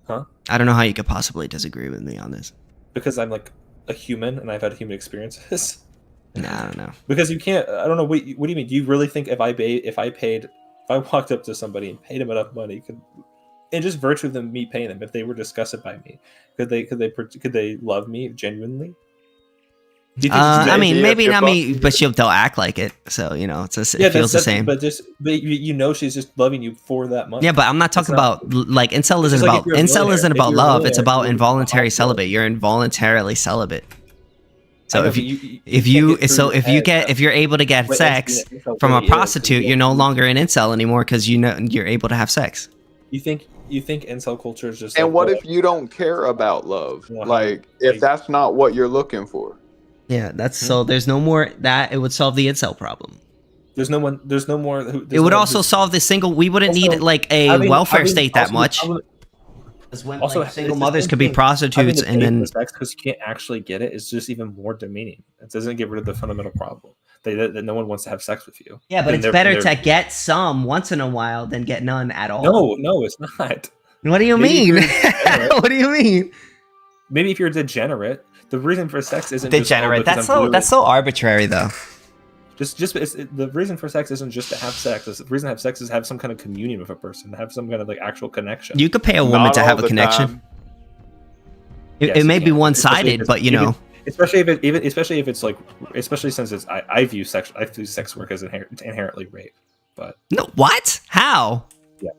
Huh? I don't know how you could possibly disagree with me on this. Because I'm like a human and I've had human experiences. Nah, I don't know. Because you can't. I don't know. What do you mean? Do you really think if I walked up to somebody and paid them enough money, and just virtue of me paying them, if they were disgusted by me, could they love me genuinely? I mean, maybe not me, but they'll act like it. So it feels the same. But she's just loving you for that money. Yeah, but I'm not talking about like incel isn't about love. It's about involuntary celibate. You're involuntarily celibate. So if you're able to get sex from a prostitute, you're no longer an incel anymore because you're able to have sex. You think incel culture is just? And like, what if you don't care about love? Like if that's not what you're looking for. Yeah, so there's no more that it would solve the incel problem. There's no more. It would also solve the single. We wouldn't need like a welfare state that much. Because when single mothers could be prostitutes and then sex because you can't actually get it is just even more demeaning. It doesn't get rid of the fundamental problem that no one wants to have sex with you. Yeah, but it's better to get some once in a while than get none at all. No, it's not. What do you mean? What do you mean? Maybe if you're degenerate. The reason for sex isn't degenerate. That's so arbitrary, though. The reason for sex isn't just to have sex. The reason to have sex is to have some kind of communion with a person, to have some kind of like actual connection. You could pay a woman to have a connection. It may be one-sided, but especially if it's like, especially since I view sex work as inherently rape. But no, what? How? Yeah,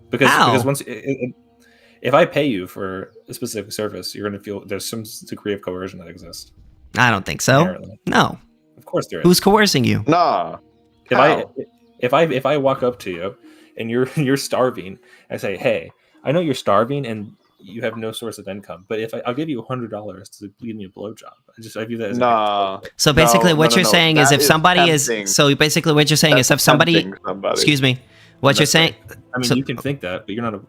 because once. If I pay you for a specific service, you're going to feel there's some degree of coercion that exists. I don't think so. Inherently. No. Of course there is. Who's coercing you? Nah. If I walk up to you and you're starving, I say, hey, I know you're starving and you have no source of income, but if I'll give you $100 to give me a blowjob. I view that as So basically, what you're saying is if somebody is if somebody excuse me. What you're saying? I mean, you can think that, but you're not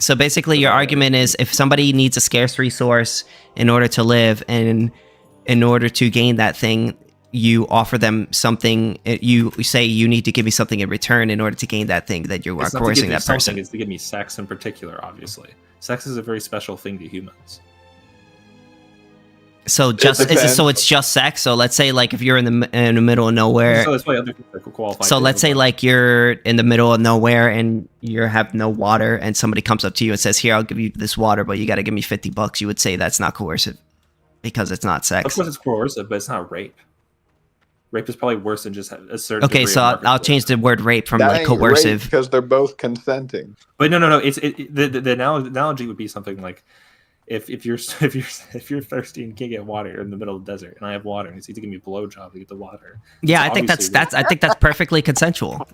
So basically, your argument is if somebody needs a scarce resource in order to live, and in order to gain that thing, you offer them something. You say you need to give me something in return in order to gain that thing that you are coercing that person. It's to give me sex in particular. Obviously, sex is a very special thing to humans. So it's just sex. So let's say like if you're in the middle of nowhere. So that's why other people qualify. So let's say like you're in the middle of nowhere and you have no water, and somebody comes up to you and says, "Here, I'll give you this water, but you got to give me $50." You would say that's not coercive because it's not sex. Of course, it's coercive, but it's not rape. Rape is probably worse than just a certain. Okay, so I'll change the word rape from like coercive because they're both consenting. But no. The analogy would be something like. If you're thirsty and can't get water, you're in the middle of the desert, and I have water, and you need to give me a blowjob to get the water. Yeah, I think that's perfectly consensual.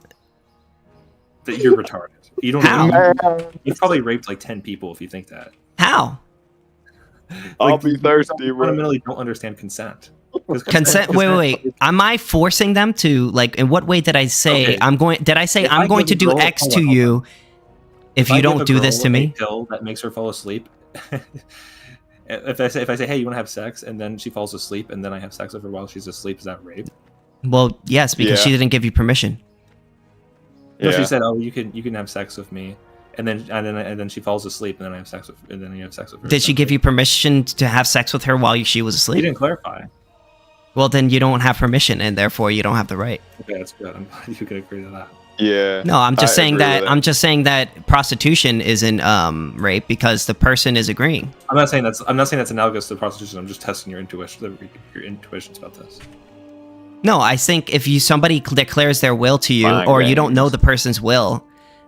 That you're retarded. You don't. You've probably raped like 10 people if you think that. How? I'll be thirsty. You fundamentally don't understand consent. Consent. Wait. Am I forcing them to like? In what way did I say okay. I'm going? Did I say I'm going to do X to you if you don't do this to me? Pill that makes her fall asleep. if I say, hey, you want to have sex, and then she falls asleep, and then I have sex with her while she's asleep, is that rape? Well, yes, because she didn't give you permission. No, she said, "Oh, you can have sex with me," and then she falls asleep, and then you have sex with her. Did she give you permission to have sex with her while she was asleep? You didn't clarify. Well, then you don't have permission, and therefore you don't have the right. Okay, that's good. I'm glad you can agree to that. Yeah. No, I'm just saying that prostitution isn't rape because the person is agreeing. I'm not saying that's analogous to prostitution. I'm just testing your intuitions about this. No, I think if somebody declares their will to you, or you don't know the person's will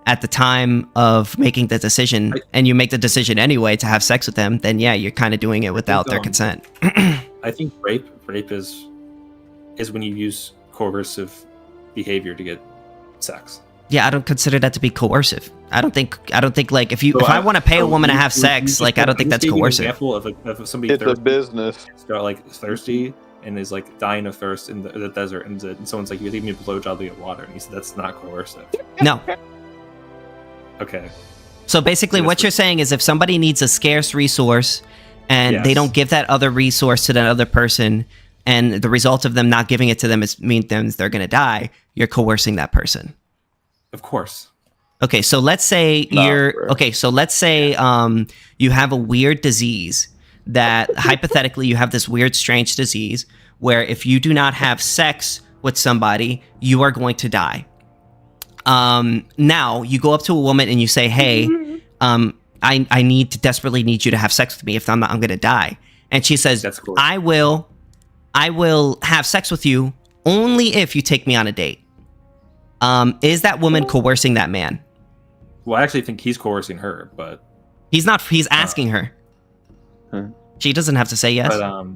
at the time of making the decision, and you make the decision anyway to have sex with them, then yeah, you're kind of doing it without their consent. I think rape is when you use coercive behavior to get sex. Yeah, I don't consider that to be coercive. I don't think like if I want to pay a woman to have sex, like I don't think that's coercive. An example of somebody it's a business. Like thirsty and is like dying of thirst in the desert, and someone's like, "You give me a blowjob to get water," and he said that's not coercive. No. Okay. So basically, what you're saying is if somebody needs a scarce resource and they don't give that other resource to that other person, and the result of them not giving it to them means they're going to die, you're coercing that person. Of course. Okay, so let's say you have a weird disease that hypothetically you have this weird, strange disease where if you do not have sex with somebody, you are going to die. Now you go up to a woman and you say, "Hey, I desperately need you to have sex with me. If I'm not, I'm going to die." And she says, "That's cool. I will have sex with you only if you take me on a date." Is that woman coercing that man? Well, I actually think he's coercing her, but he's not. He's asking her. She doesn't have to say yes. But,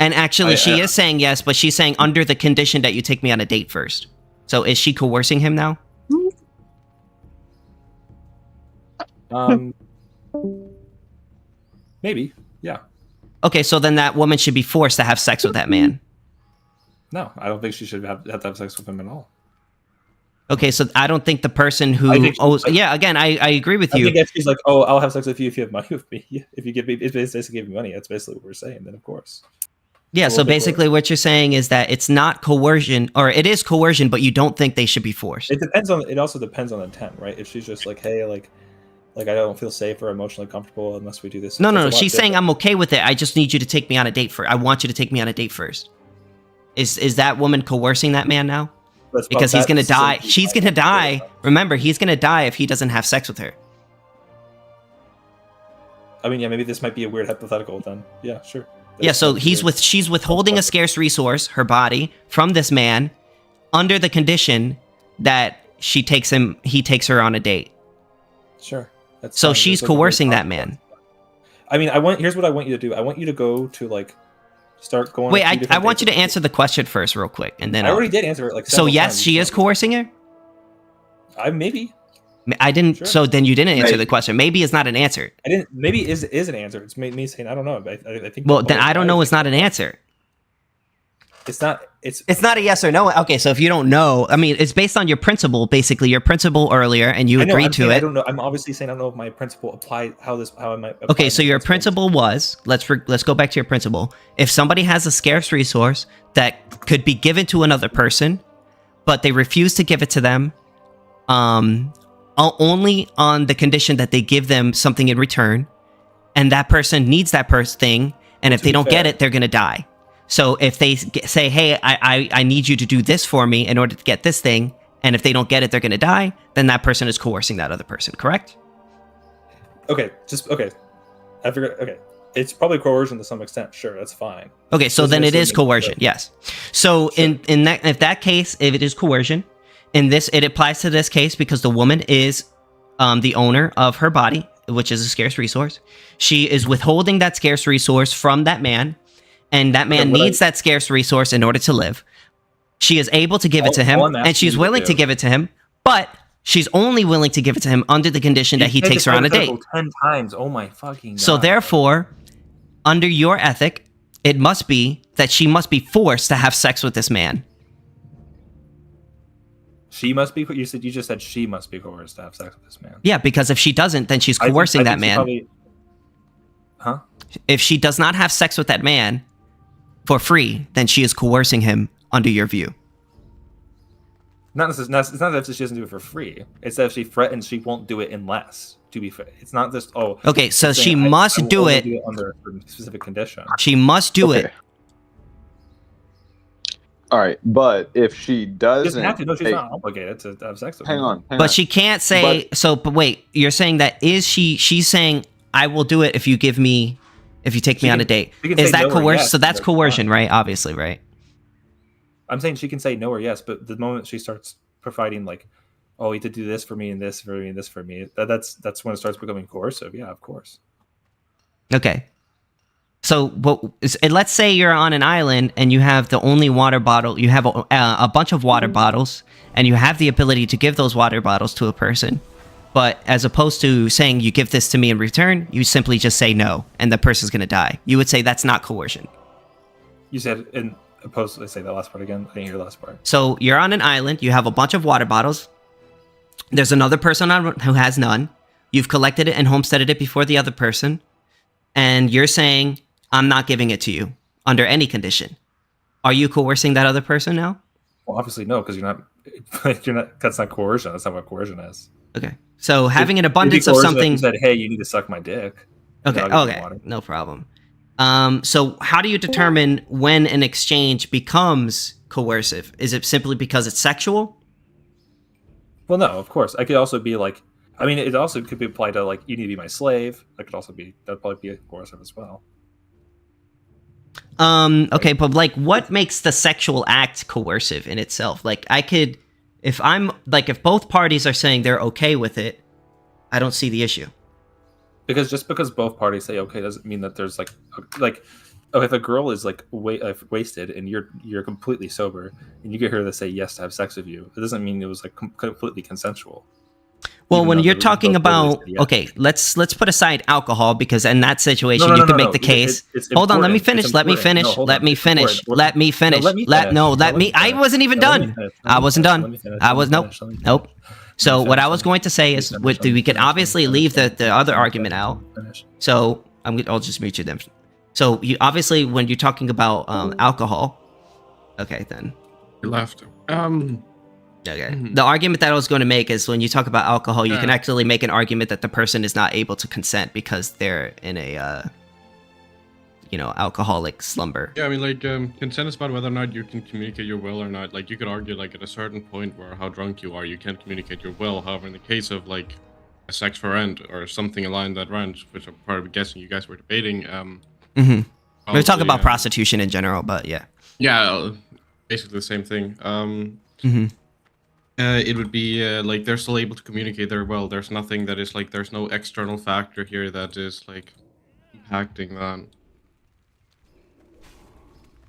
and actually, she is saying yes, but she's saying under the condition that you take me on a date first. So is she coercing him now? Maybe. Yeah. Okay, so then that woman should be forced to have sex with that man. No, I don't think she should have to have sex with him at all. Okay, so I don't think the person who again, I agree with you. I think if she's like, "Oh, I'll have sex with you if you have money with me." If you give me, if basically give me money, that's basically what we're saying. Then of course. Yeah, so basically what you're saying is that it's not coercion, or it is coercion, but you don't think they should be forced. It also depends on intent, right? If she's just like, "Hey, like I don't feel safe or emotionally comfortable unless we do this." No, she's saying I'm okay with it. I just need you to take me on a date first. I want you to take me on a date first. Is that woman coercing that man now? Because he's gonna die. She's gonna die. Remember, he's gonna die if he doesn't have sex with her. I mean, yeah, maybe this might be a weird hypothetical then. Yeah, sure. So she's withholding a scarce resource, her body, from this man, under the condition that he takes her on a date. Sure. So she's coercing that man. I mean, here's what I want you to do. I want you to go to start going. Wait, I want you to answer the question first, real quick, and then I already did answer it. So yes, she is coercing her. Maybe. I didn't. Sure. So then you didn't answer the question. Maybe is not an answer. I didn't. Maybe is an answer. It's me saying I don't know. I think. Well, then I don't know. It's not an answer. It's not. It's not a yes or no. Okay, so if you don't know, I mean, it's based on your principle. Basically, your principle earlier, and you agreed to it. I don't know. I'm obviously saying I don't know if my principle applied. How I might. Okay, so your principle was let's go back to your principle. If somebody has a scarce resource that could be given to another person, but they refuse to give it to them, only on the condition that they give them something in return, and that person needs that thing, and if they don't get it, they're gonna die. So if they say, "Hey, I need you to do this for me in order to get this thing," and if they don't get it, they're gonna die, then that person is coercing that other person, correct? Okay. I figured. Okay, it's probably coercion to some extent. Sure, that's fine. Okay, so then it is coercion. Yes. So sure. in that case, if it is coercion. It applies to this case because the woman is the owner of her body, which is a scarce resource. She is withholding that scarce resource from that man, and that man needs that scarce resource in order to live. She is able to give it to him, and she's willing to give it to him, but she's only willing to give it to him under the condition that he takes her on a date. 10 times. Oh my fucking God. So therefore, under your ethic, it must be that she must be forced to have sex with this man. She must be. You just said she must be coerced to have sex with this man. Yeah, because if she doesn't, then she's coercing that man. Huh? If she does not have sex with that man for free, then she is coercing him under your view. It's not that she doesn't do it for free. It's that if she threatens, she won't do it unless. To be fair, it's not just Okay, so she must do it under a specific condition. She must do it. All right, but if she doesn't, she's not obligated to have sex with him. Hang on. But she can't say. But wait, you're saying that she's saying I will do it if you take me on a date. Is that coercion? Yes, so that's coercion, right? Obviously, right? I'm saying she can say no or yes, but the moment she starts providing you did do this for me and this for me and this for me, that's when it starts becoming coercive. Yeah, of course. Okay. So, let's say you're on an island and you have the only water bottle. You have a bunch of water bottles, and you have the ability to give those water bottles to a person. But as opposed to saying you give this to me in return, you simply just say no, and the person's going to die. You would say that's not coercion. You said in opposed to say that last part again. I didn't hear the last part. So you're on an island. You have a bunch of water bottles, There's another person who has none. You've collected it and homesteaded it before the other person. And you're saying, I'm not giving it to you under any condition. Are you coercing that other person now? Well, obviously no, because you're not. That's not coercion. That's not what coercion is. Okay. So having an abundance of something. You said, "Hey, you need to suck my dick." Okay. Okay. No problem. So how do you determine when an exchange becomes coercive? Is it simply because it's sexual? Well, no. Of course, I could also be like. I mean, it also could be applied to like, you need to be my slave. That could also be. That'd probably be coercive as well. Okay, but like, what makes the sexual act coercive in itself? Like, if both parties are saying they're okay with it, I don't see the issue. Because just because both parties say okay doesn't mean that there's if a girl is like wasted and you're completely sober and you get her to say yes to have sex with you, it doesn't mean it was like completely consensual. Well, when you're talking about, okay, let's put aside alcohol, because in that situation you can make the case. Hold on, let me finish. I wasn't even done. I wasn't done. Nope. So what I was going to say is, we can obviously leave the other argument out. So I'll just mute you then. So you obviously, when you're talking about alcohol, okay, then you left. Okay. The argument that I was going to make is, when you talk about alcohol, you can actually make an argument that the person is not able to consent because they're in a, alcoholic slumber. Yeah, I mean, like, consent is about whether or not you can communicate your will or not. Like, you could argue, like, at a certain point where how drunk you are, you can't communicate your will. However, in the case of, like, a sex for rent or something along that range, which I'm probably guessing you guys were debating, we're talking about prostitution in general, but yeah. Yeah, basically the same thing. It would be like they're still able to communicate their will. There's nothing that is like, there's no external factor here that is like impacting that.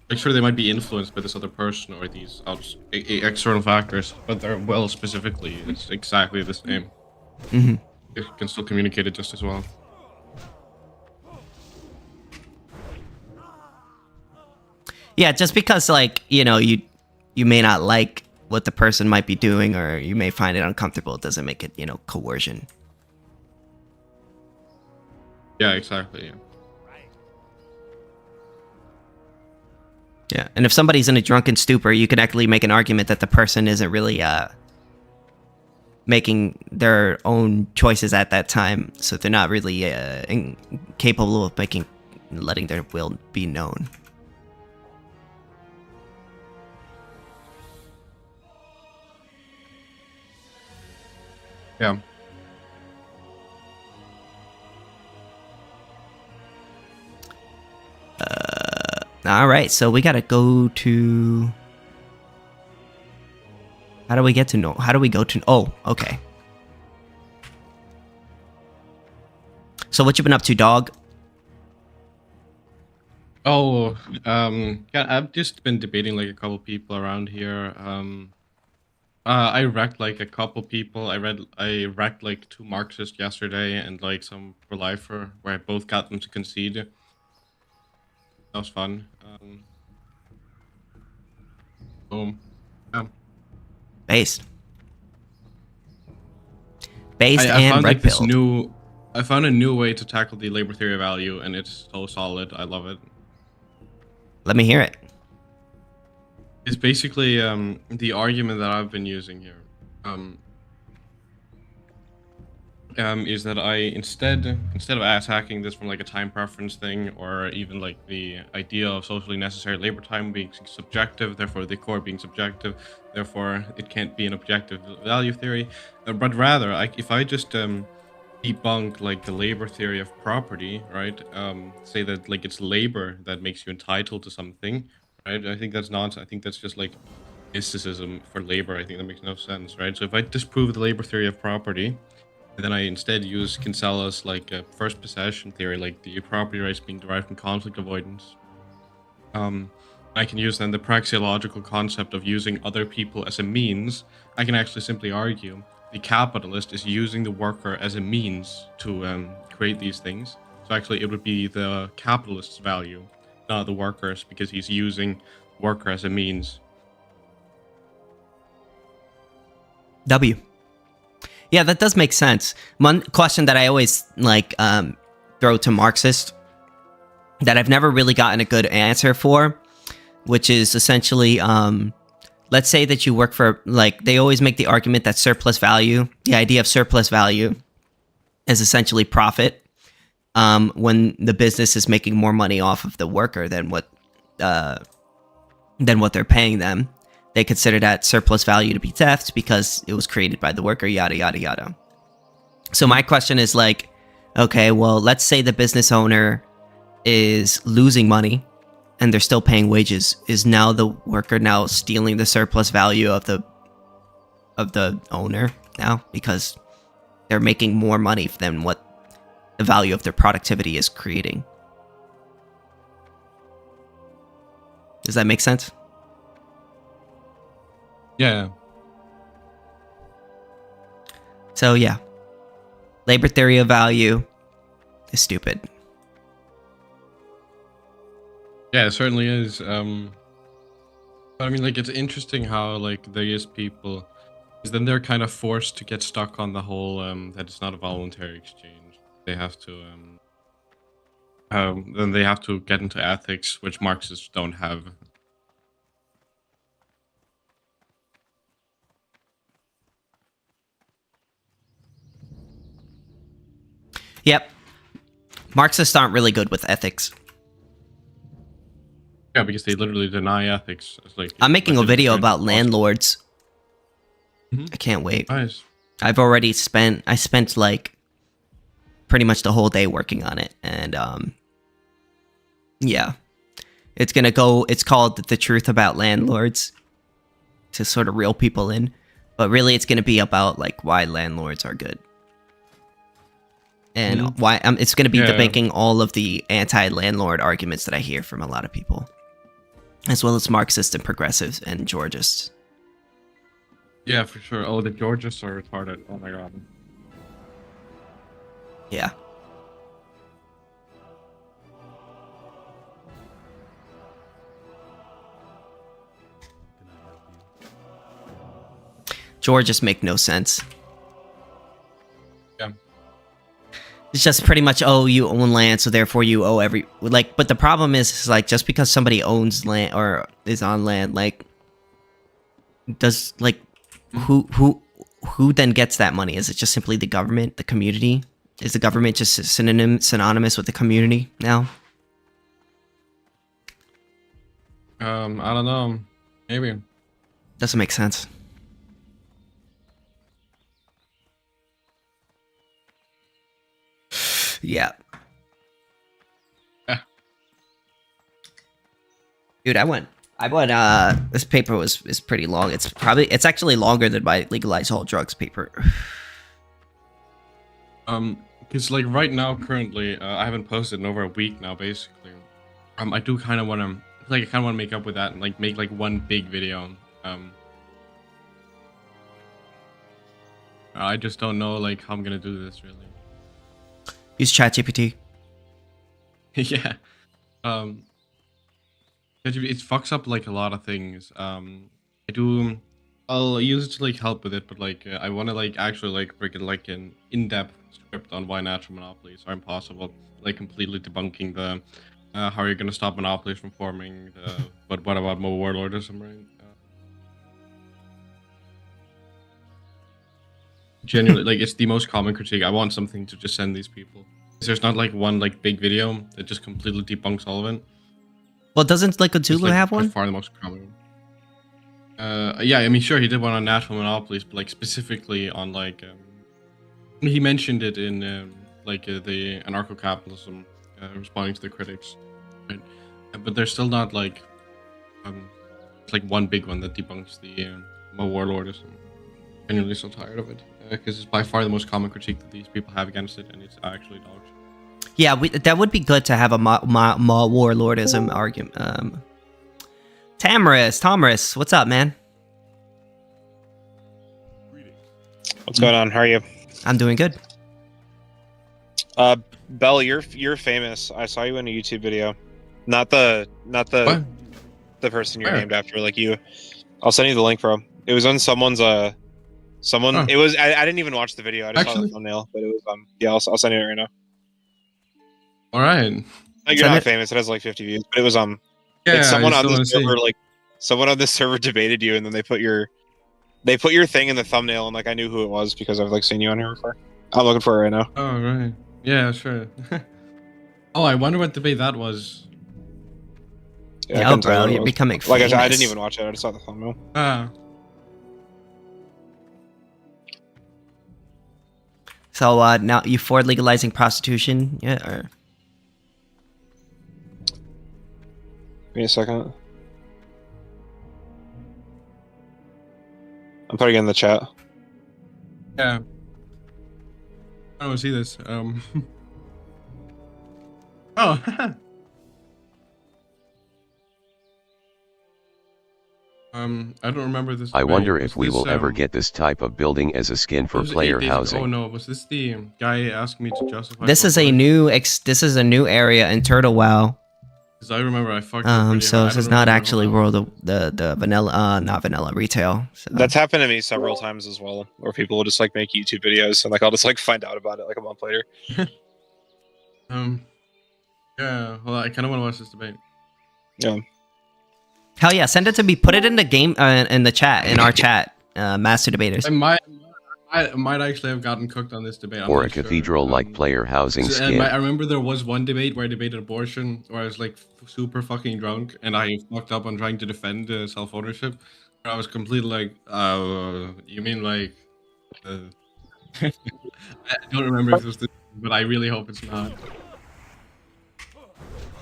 Like, sure, they might be influenced by this other person or these external factors, but their will specifically is exactly the same. They can still communicate it just as well. Yeah, just because, like, you may not like what the person might be doing, or you may find it uncomfortable, it doesn't make it, coercion. Yeah, exactly. Yeah. Yeah, and if somebody's in a drunken stupor, you can actually make an argument that the person isn't really making their own choices at that time, so they're not really capable of letting their will be known. Yeah. All right, so we gotta go to. How do we get to know? How do we go to? Oh, okay. So what you been up to, dog? Oh, yeah, I've just been debating like a couple people around here. I wrecked like a couple people. I wrecked like 2 Marxists yesterday and like some pro-lifer, where I both got them to concede. That was fun. Boom. Yeah. Based and red pill. I found a new way to tackle the labor theory of value, and it's so solid. I love it. Let me hear it. It's basically the argument that I've been using here. Is that I instead of attacking this from like a time preference thing, or even like the idea of socially necessary labor time being subjective, therefore the core being subjective, therefore it can't be an objective value theory, but rather if I just debunk like the labor theory of property, right? Say that like it's labor that makes you entitled to something, right? I think that's nonsense. I think that's just like mysticism for labor. I think that makes no sense, right? So if I disprove the labor theory of property, and then I instead use Kinsella's like first possession theory, like the property rights being derived from conflict avoidance. I can use then the praxeological concept of using other people as a means. I can actually simply argue the capitalist is using the worker as a means to create these things. So actually it would be the capitalist's value, not the workers, because he's using worker as a means. W. Yeah, that does make sense. One question that I always like throw to Marxists that I've never really gotten a good answer for, which is essentially, let's say that you work for, like, they always make the argument that surplus value, the idea of surplus value is essentially profit, when the business is making more money off of the worker than what they're paying them. They consider that surplus value to be theft because it was created by the worker, yada, yada, yada. So my question is like, okay, well, let's say the business owner is losing money and they're still paying wages. Is now the worker now stealing the surplus value of the owner now because they're making more money than what the value of their productivity is creating? Does that make sense? Yeah. So yeah, labor theory of value is stupid. Yeah, it certainly is. But I mean, like, it's interesting how, like, there is people, because then they're kind of forced to get stuck on the whole that it's not a voluntary exchange. They have to then they have to get into ethics, which Marxists don't have. Yep. Marxists aren't really good with ethics. Yeah, because they literally deny ethics. It's like, I'm making a video about landlords. I can't wait. Nice. I've already spent like pretty much the whole day working on it, and yeah, it's called The Truth About Landlords, to sort of reel people in, but really it's gonna be about like why landlords are good. And why it's going to be debunking all of the anti-landlord arguments that I hear from a lot of people, as well as Marxists and progressives and Georgists. Yeah, for sure. Oh, the Georgists are retarded. Oh my god. Yeah. Georgists make no sense. It's just pretty much, oh, you own land, so therefore you owe but the problem is like, just because somebody owns land or is on land, like, does, like, who then gets that money? Is it just simply the government, the community? Is the government just synonymous with the community now? I don't know. Maybe. Doesn't make sense. Yeah. Dude, I went this paper is pretty long. It's actually longer than my legalize all drugs paper. Because like right now, currently, I haven't posted in over a week now, basically. I do kind of want to, like, I kind of want to make up with that and like make like one big video. I just don't know like how I'm gonna do this really. Use ChatGPT. Yeah. It fucks up like a lot of things. I'll use it to like help with it, but like I want to like actually like bring it like an in-depth script on why natural monopolies are impossible, like completely debunking the how are you gonna stop monopolies from forming, but what about more warlordism, right? Genuinely, like, it's the most common critique. I want something to just send these people. There's not like one like big video that just completely debunks all of it. Well, doesn't like Cthulhu have one? By far the most common. Yeah, I mean, sure, he did one on natural monopolies, but like specifically on like he mentioned it in the anarcho-capitalism, responding to the critics, right? But there's still not like one big one that debunks the warlordism. I'm genuinely so tired of it because it's by far the most common critique that these people have against it, and it's actually dog shit. Yeah, that would be good to have a warlordism argument. Tamris, what's up, man? What's going on? How are you? I'm doing good. Bell, you're famous. I saw you in a YouTube video. Not the person you're named after, like you. I'll send you the link, bro. It was on someone's Someone, it was. I didn't even watch the video. I just saw the thumbnail, but it was. Yeah, I'll send it right now. All right. Like, you're not famous. It has like 50 views, but it was It's someone on this server, like someone on this server debated you, and then they put your thing in the thumbnail, and like I knew who it was because I've like seen you on here before. I'm looking for it right now. Oh right. Yeah, sure. Oh, I wonder what debate that was. Yeah, bro, you're becoming famous. Like I said, I didn't even watch it. I just saw the thumbnail. So now you for legalizing prostitution? Yeah. Or... Give me a second. I'm putting it in the chat. Yeah. I don't see this. Oh. I don't remember this. I wonder if we will ever get this type of building as a skin for player housing. Oh no, was this the guy asking me to justify? This is a new area in Turtle WoW. Because I remember I fucked up. So this is not actually World of the vanilla, not vanilla retail. So. That's happened to me several times as well, where people will just like make YouTube videos and like I'll just like find out about it like a month later. Yeah. Well, I kind of want to watch this debate. Yeah. Hell yeah, send it to me. Put it in the game, in the chat, in our chat, Master Debaters. I might actually have gotten cooked on this debate. Or a cathedral-like player housing skin. I remember there was one debate where I debated abortion, where I was like super fucking drunk, and I fucked up on trying to defend self-ownership. I was completely like, you mean like... I don't remember if it was this, but I really hope it's not.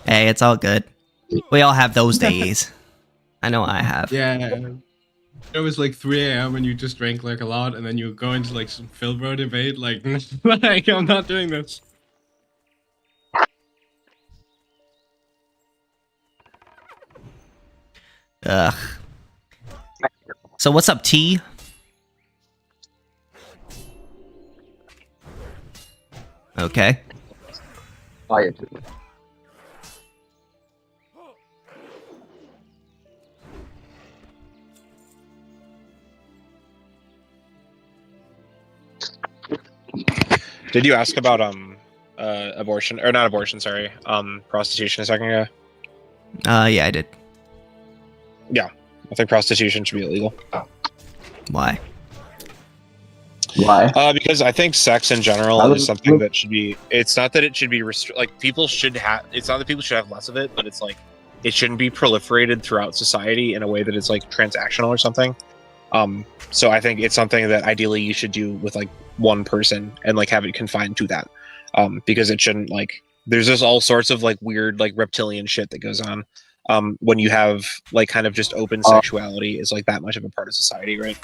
Hey, it's all good. We all have those days. I know I have. Yeah. It was like 3 a.m. and you just drank like a lot, and then you go into like some Philbro debate, like, like I'm not doing this. Ugh. So what's up, T? Okay. Did you ask about abortion or not abortion? Sorry, prostitution a second ago. Yeah, I did. Yeah, I think prostitution should be illegal. Why? Because I think sex in general is something that should be. It's not that it should be like people should have. It's not that people should have less of it, but it's like it shouldn't be proliferated throughout society in a way that it's like transactional or something. So I think it's something that ideally you should do with like one person and like have it confined to that. Because it shouldn't like there's just all sorts of like weird like reptilian shit that goes on when you have like kind of just open sexuality is like that much of a part of society, right?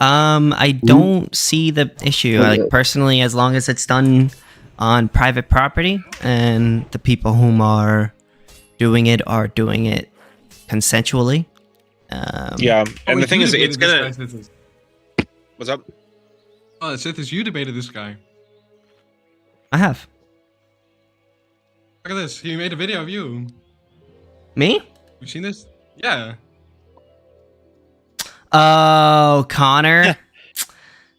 I don't see the issue. Like personally, as long as it's done on private property and the people whom are doing it consensually. Yeah, and the thing is, it's gonna. What's up? Oh, Sithis, you debated this guy. I have. Look at this. He made a video of you. Me? You seen this? Yeah. Oh, Connor.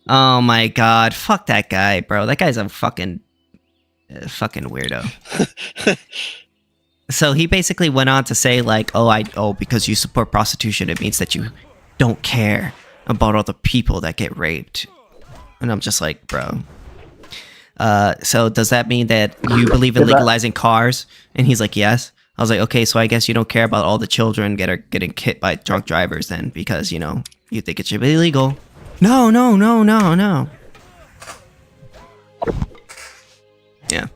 Oh my god. Fuck that guy, bro. That guy's a fucking weirdo. So he basically went on to say like, because you support prostitution, it means that you don't care about all the people that get raped. And I'm just like, bro. So does that mean that you believe in legalizing cars? And he's like, yes. I was like, okay, so I guess you don't care about all the children getting hit by drunk drivers then, because, you know, you think it should be illegal. No. Yeah.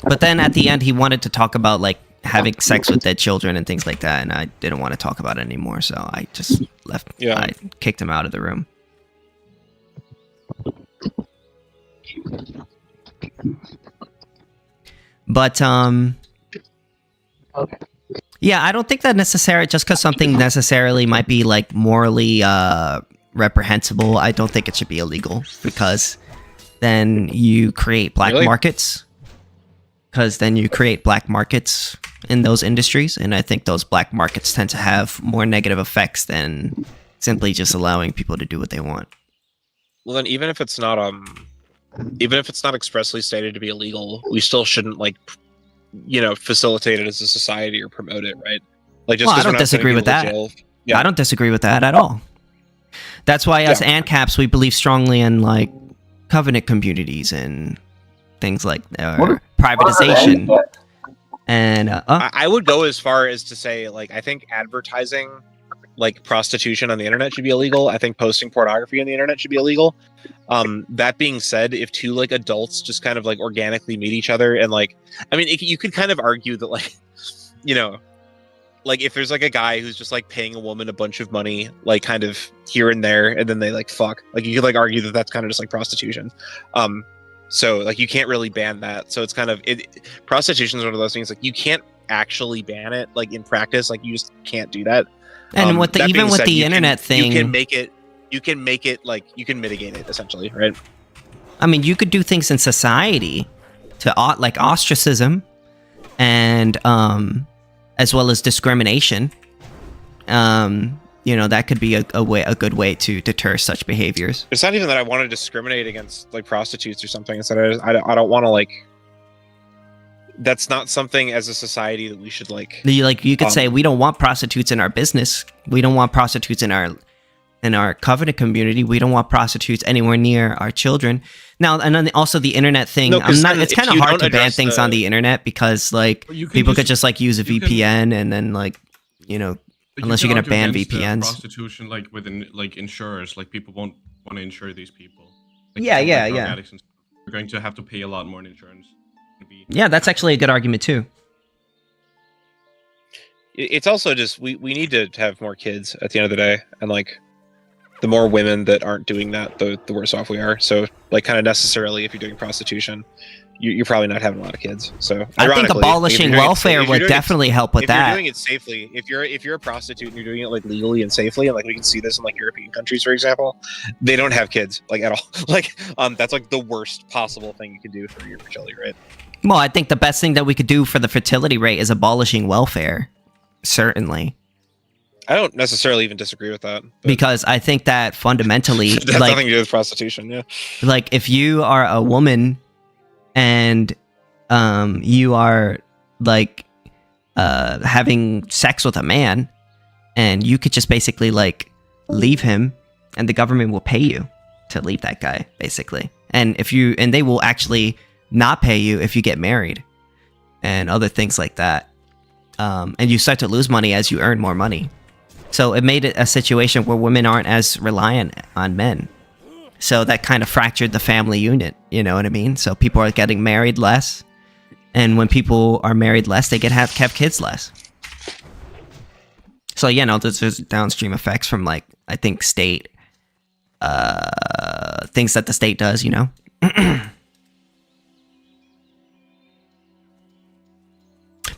But then at the end, he wanted to talk about, like, having sex with dead children and things like that, and I didn't want to talk about it anymore, so I just left. Yeah. I kicked him out of the room. But, okay. Yeah, I don't think that necessarily, just because something necessarily might be, like, morally reprehensible, I don't think it should be illegal, because then you create black markets. Because then you create black markets in those industries, and I think those black markets tend to have more negative effects than simply just allowing people to do what they want. Well, then even if it's not expressly stated to be illegal, we still shouldn't like, facilitate it as a society or promote it, right? Like, just I don't disagree with that. Yeah. I don't disagree with that at all. That's why as Ancaps, we believe strongly in like covenant communities and things like privatization. And I would go as far as to say, like, I think advertising like prostitution on the internet should be illegal. I think posting pornography on the internet should be illegal. That being said, if two like adults just kind of like organically meet each other and like, I mean, you could kind of argue that like, like if there's like a guy who's just like paying a woman a bunch of money, like kind of here and there, and then they like fuck, like you could like argue that that's kind of just like prostitution. So like you can't really ban that. So it's kind of prostitution is one of those things like you can't actually ban it like in practice, like you just can't do that. And with the even with the internet thing, you can make it like you can mitigate it essentially, right? I mean, you could do things in society to like ostracism and as well as discrimination. That could be a good way to deter such behaviors. It's not even that I want to discriminate against like prostitutes or something. It's that I don't want to like. That's not something as a society that we should like. You could say we don't want prostitutes in our business. We don't want prostitutes in our covenant community. We don't want prostitutes anywhere near our children. Now, and then also the internet thing. It's kind of hard to ban things on the internet because like people could just like use a VPN and then like unless you're gonna ban VPNs. Prostitution like within like insurers, like people won't want to insure these people. Like, yeah. We're going to have to pay a lot more in insurance. Yeah, that's actually a good argument too. It's also just we need to have more kids at the end of the day, and like the more women that aren't doing that, the worse off we are. So like kind of necessarily, if you're doing prostitution, you're probably not having a lot of kids. So I think abolishing welfare would definitely help with that. If you're doing it safely, if you're a prostitute and you're doing it like legally and safely, and like we can see this in like European countries, for example, they don't have kids like at all. Like that's like the worst possible thing you can do for your fertility rate. Well, I think the best thing that we could do for the fertility rate is abolishing welfare. Certainly. I don't necessarily even disagree with that. Because I think that fundamentally... It has nothing to do with prostitution, yeah. Like, if you are a woman and you are, like, having sex with a man, and you could just basically, like, leave him, and the government will pay you to leave that guy, basically. And they will actually... not pay you if you get married and other things like that. And you start to lose money as you earn more money. So it made it a situation where women aren't as reliant on men. So that kind of fractured the family unit, you know what I mean? So people are getting married less. And when people are married less, they have kids less. So, there's downstream effects from like, I think state, things that the state does,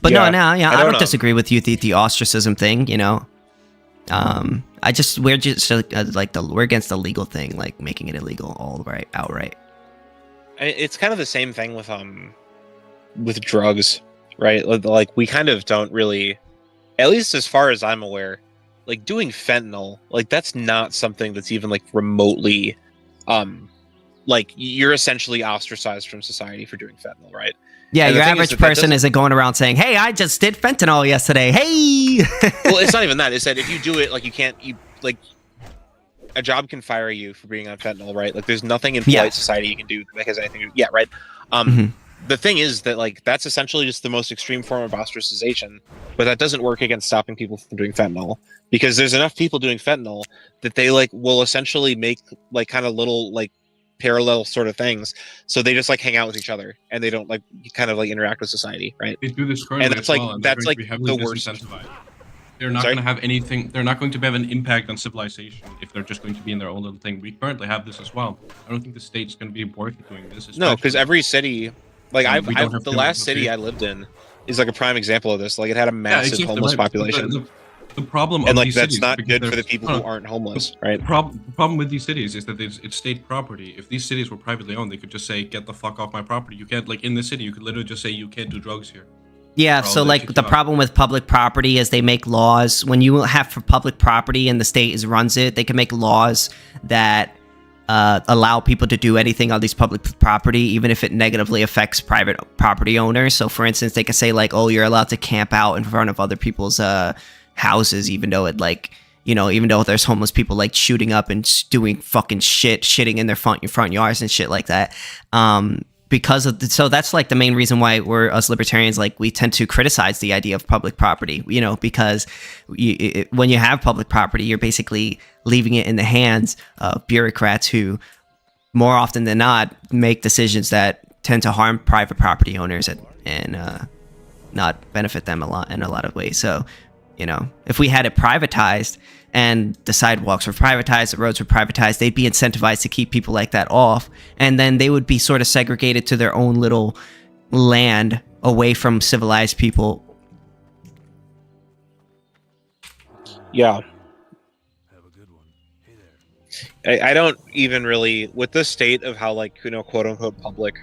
But I don't disagree with you. The ostracism thing, we're just we're against the legal thing, like making it illegal outright. It's kind of the same thing with drugs, right? Like we kind of don't really, at least as far as I'm aware, like doing fentanyl, like that's not something that's even like remotely, like you're essentially ostracized from society for doing fentanyl, right? Yeah, your average person isn't going around saying, "Hey, I just did fentanyl yesterday." Hey. Well, it's not even that. It's that if you do it, like a job can fire you for being on fentanyl, right? Like, there's nothing in polite society you can do that has anything to do. Yeah, right. The thing is that like that's essentially just the most extreme form of ostracization, but that doesn't work against stopping people from doing fentanyl because there's enough people doing fentanyl that they like will essentially make like kind of little like parallel sort of things, so they just like hang out with each other and they don't like kind of like interact with society, right? They do this currently, and that's like the worst. They're not going to have anything. They're not going to have an impact on civilization if they're just going to be in their own little thing. We currently have this as well. I don't think the state's going to be worth doing this. No, because every city, like the last city I lived in is like a prime example of this. Like it had a massive homeless population. The problem and like that's not good for the people who aren't homeless, right? The problem with these cities is that it's state property. If these cities were privately owned, they could just say, "Get the fuck off my property." You can't, like in the city, you could literally just say, "You can't do drugs here." Yeah, so like the problem with public property is they make laws when you have for public property and the state runs it, they can make laws that allow people to do anything on these public property, even if it negatively affects private property owners. So for instance, they could say like, oh, you're allowed to camp out in front of other people's houses, even though it like, you know, even though there's homeless people like shooting up and doing fucking shitting in their front yards and shit like that. Because of so that's like the main reason why us libertarians, like, we tend to criticize the idea of public property, you know, because when you have public property, you're basically leaving it in the hands of bureaucrats who more often than not make decisions that tend to harm private property owners and not benefit them in a lot of ways. So, you know, if we had it privatized and the sidewalks were privatized, the roads were privatized, they'd be incentivized to keep people like that off. And then they would be sort of segregated to their own little land away from civilized people. Yeah. I don't even really, with the state of how, like, you know, quote unquote public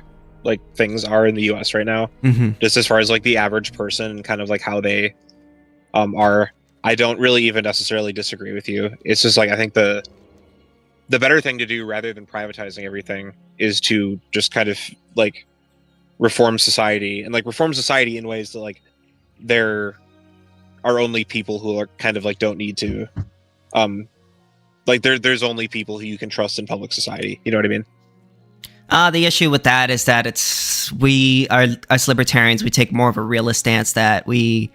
like things are in the US right now, just as far as like the average person and kind of like how they are, I don't really even necessarily disagree with you. It's just like, I think the better thing to do rather than privatizing everything is to just kind of like reform society, and like reform society in ways that like there are only people who are kind of like don't need to like there's only people who you can trust in public society, you know what I mean? The issue with that is that we are, as libertarians, we take more of a realist stance that we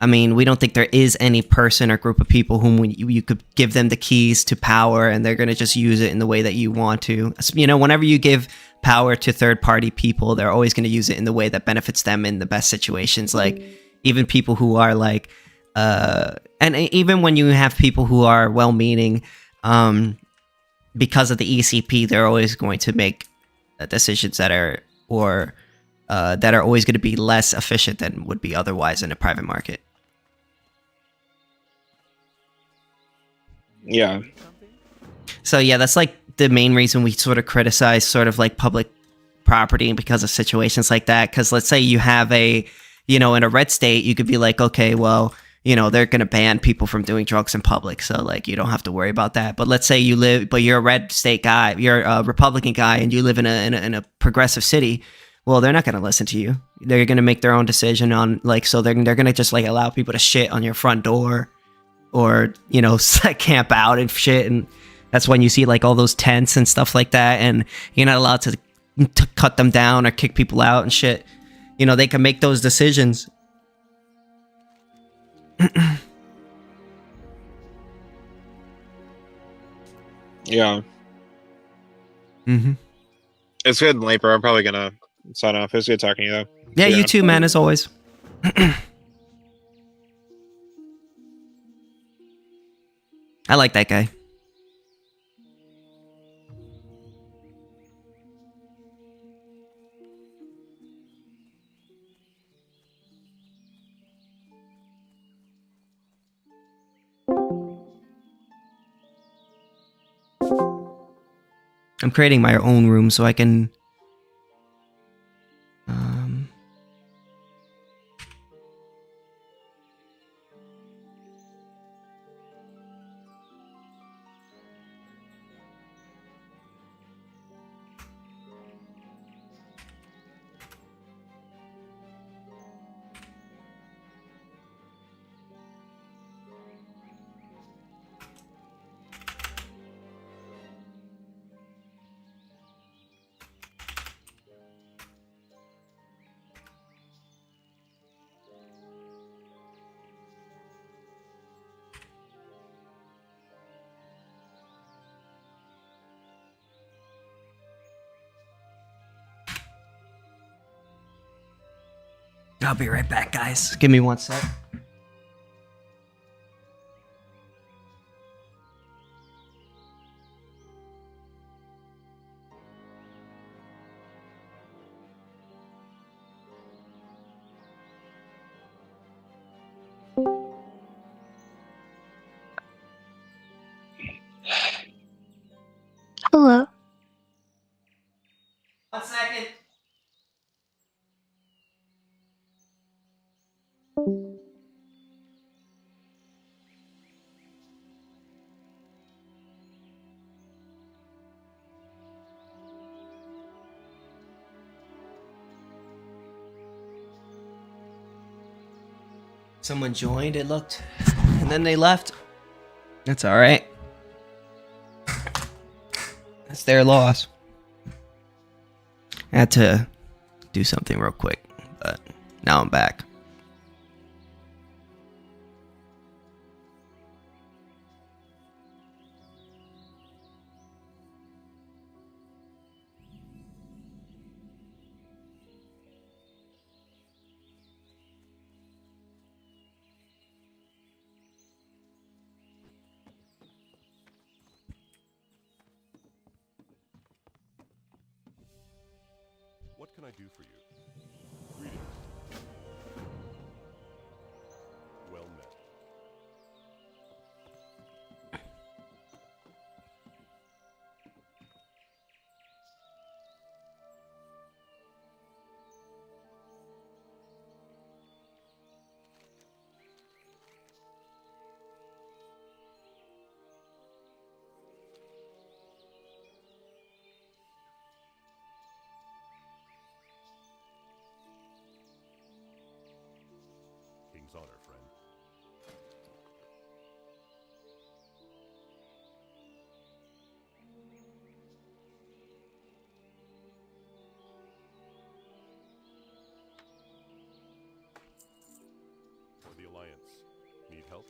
don't think there is any person or group of people whom you could give them the keys to power and they're going to just use it in the way that you want to. You know, whenever you give power to third-party people, they're always going to use it in the way that benefits them in the best situations. Like, even people who are like, and even when you have people who are well-meaning, because of the ECP, they're always going to make decisions that are always going to be less efficient than would be otherwise in a private market. Yeah. So yeah, that's like the main reason we sort of criticize sort of like public property because of situations like that. Because let's say you have in a red state, you could be like, okay, well, you know, they're going to ban people from doing drugs in public. So like, you don't have to worry about that. But let's say you're a red state guy, you're a Republican guy, and you live in a progressive city. Well, they're not going to listen to you. They're going to make their own decision on like, so they're going to just like allow people to shit on your front door or, you know, camp out and shit. And that's when you see like all those tents and stuff like that. And you're not allowed to cut them down or kick people out and shit. You know, they can make those decisions. Yeah. It's good, Laper. I'm probably gonna sign off. It was good talking to you, though. Yeah, you too, man, as always. I like that guy. I'm creating my own room so I can I'll be right back, guys. Give me 1 sec. Hello. 1 second. Someone joined, it looked, and then they left. That's all right. That's their loss. I had to do something real quick, but now I'm back. What can I do for you? Greetings. Well met. King's honor, friend. For the Alliance. Need help?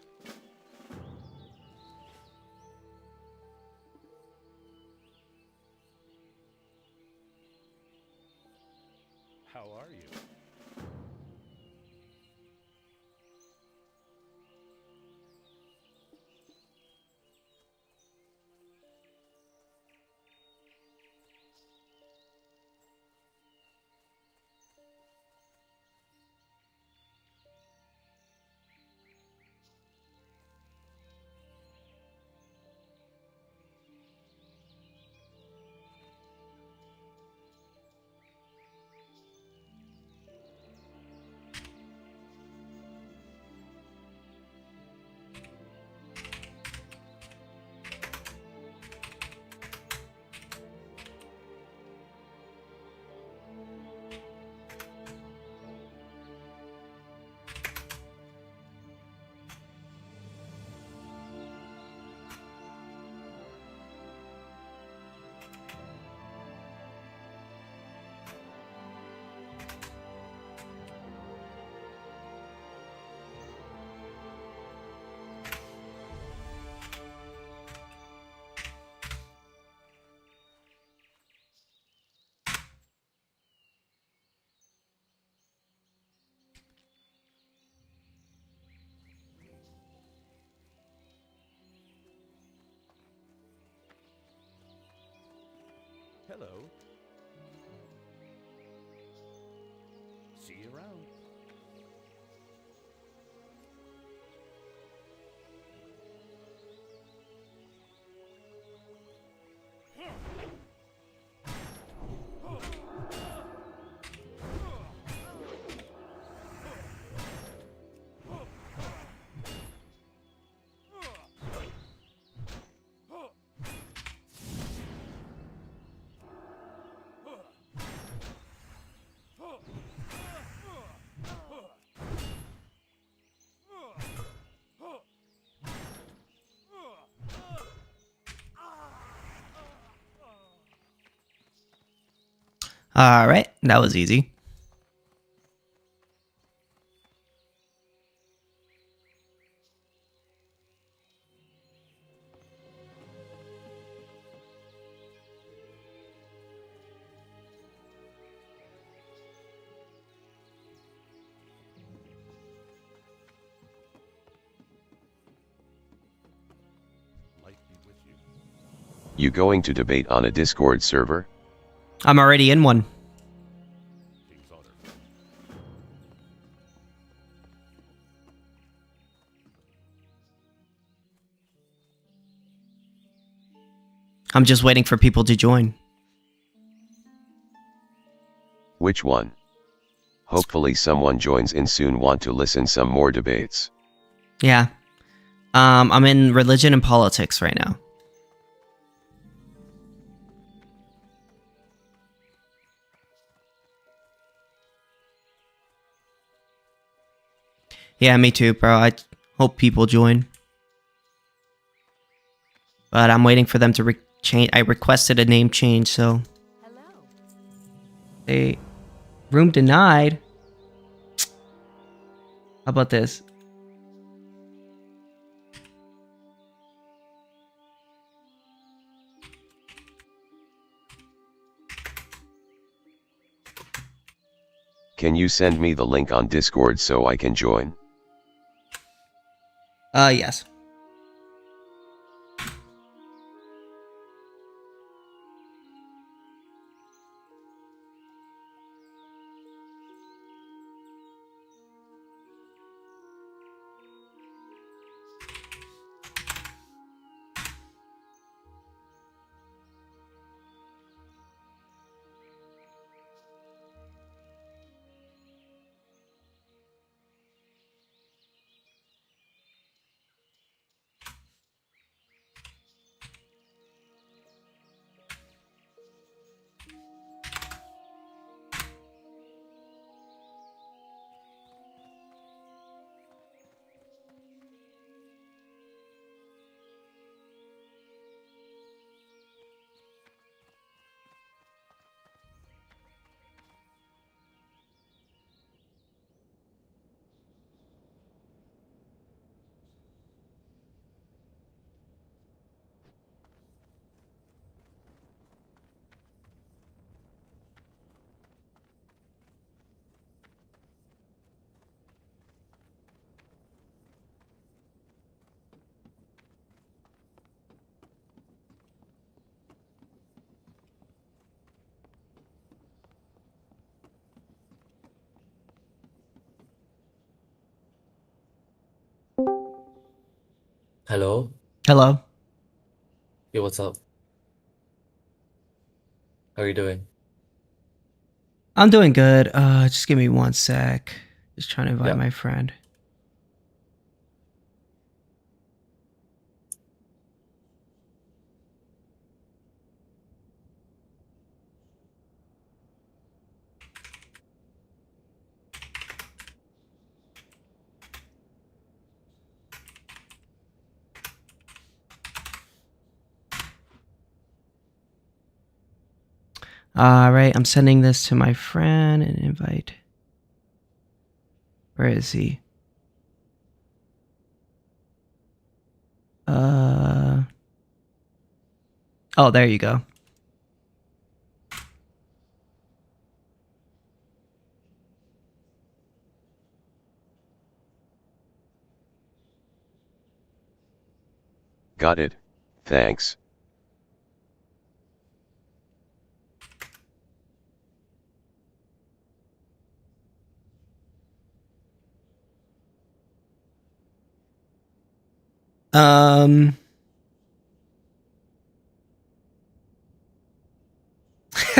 How are you? Hello. See you around. All right, that was easy. You going to debate on a Discord server? I'm already in one. King's honor. I'm just waiting for people to join. Which one? Hopefully someone joins in soon. Want to listen some more debates. Yeah. I'm in religion and politics right now. Yeah, me too, bro. I hope people join. But I'm waiting for them to change. I requested a name change, so... Hey, room denied. How about this? Can you send me the link on Discord so I can join? Yes. Hello? Hello. Yo, what's up? How are you doing? I'm doing good. Just give me 1 sec. Just trying to invite Yeah. my friend. Alright, I'm sending this to my friend and invite. Where is he? Oh, there you go. Got it. Thanks.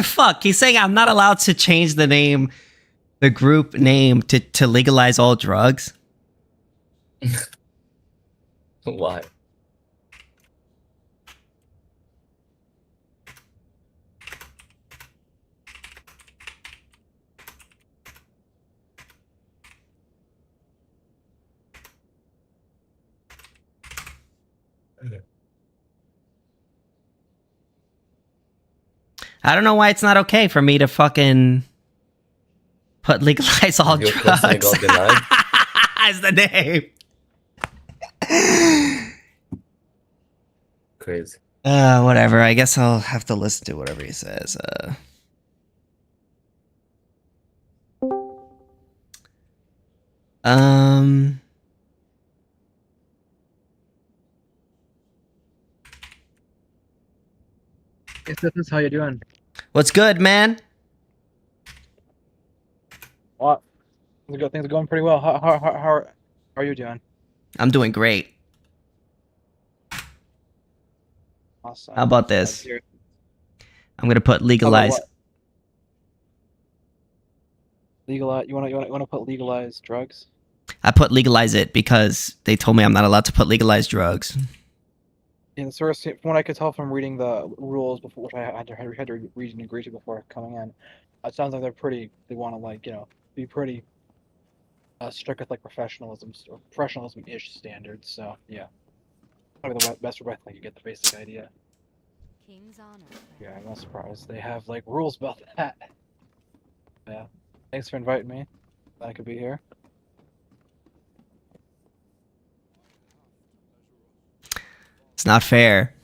Fuck, he's saying I'm not allowed to change the name, the group name to legalize all drugs. Why? I don't know why it's not okay for me to fucking put legalize all Your drugs consent got denied? as the name. Crazy. Whatever. I guess I'll have to listen to whatever he says. KingSithis, how you doing? What's good, man? What? Things are going pretty well. How are you doing? I'm doing great. Awesome. How about this? I'm gonna put legalize. Legalize. You want to put legalized drugs? I put legalize it because they told me I'm not allowed to put legalized drugs. Yeah, the source, from what I could tell from reading the rules before, which I had to read and agree to before coming in, it sounds like they're pretty. They want to be pretty strict with like professionalism-ish standards. So yeah, probably the best way I think you get the basic idea. King's honor. Yeah, I'm not surprised. They have like rules about that. Yeah. Thanks for inviting me. Glad I could be here. It's not fair.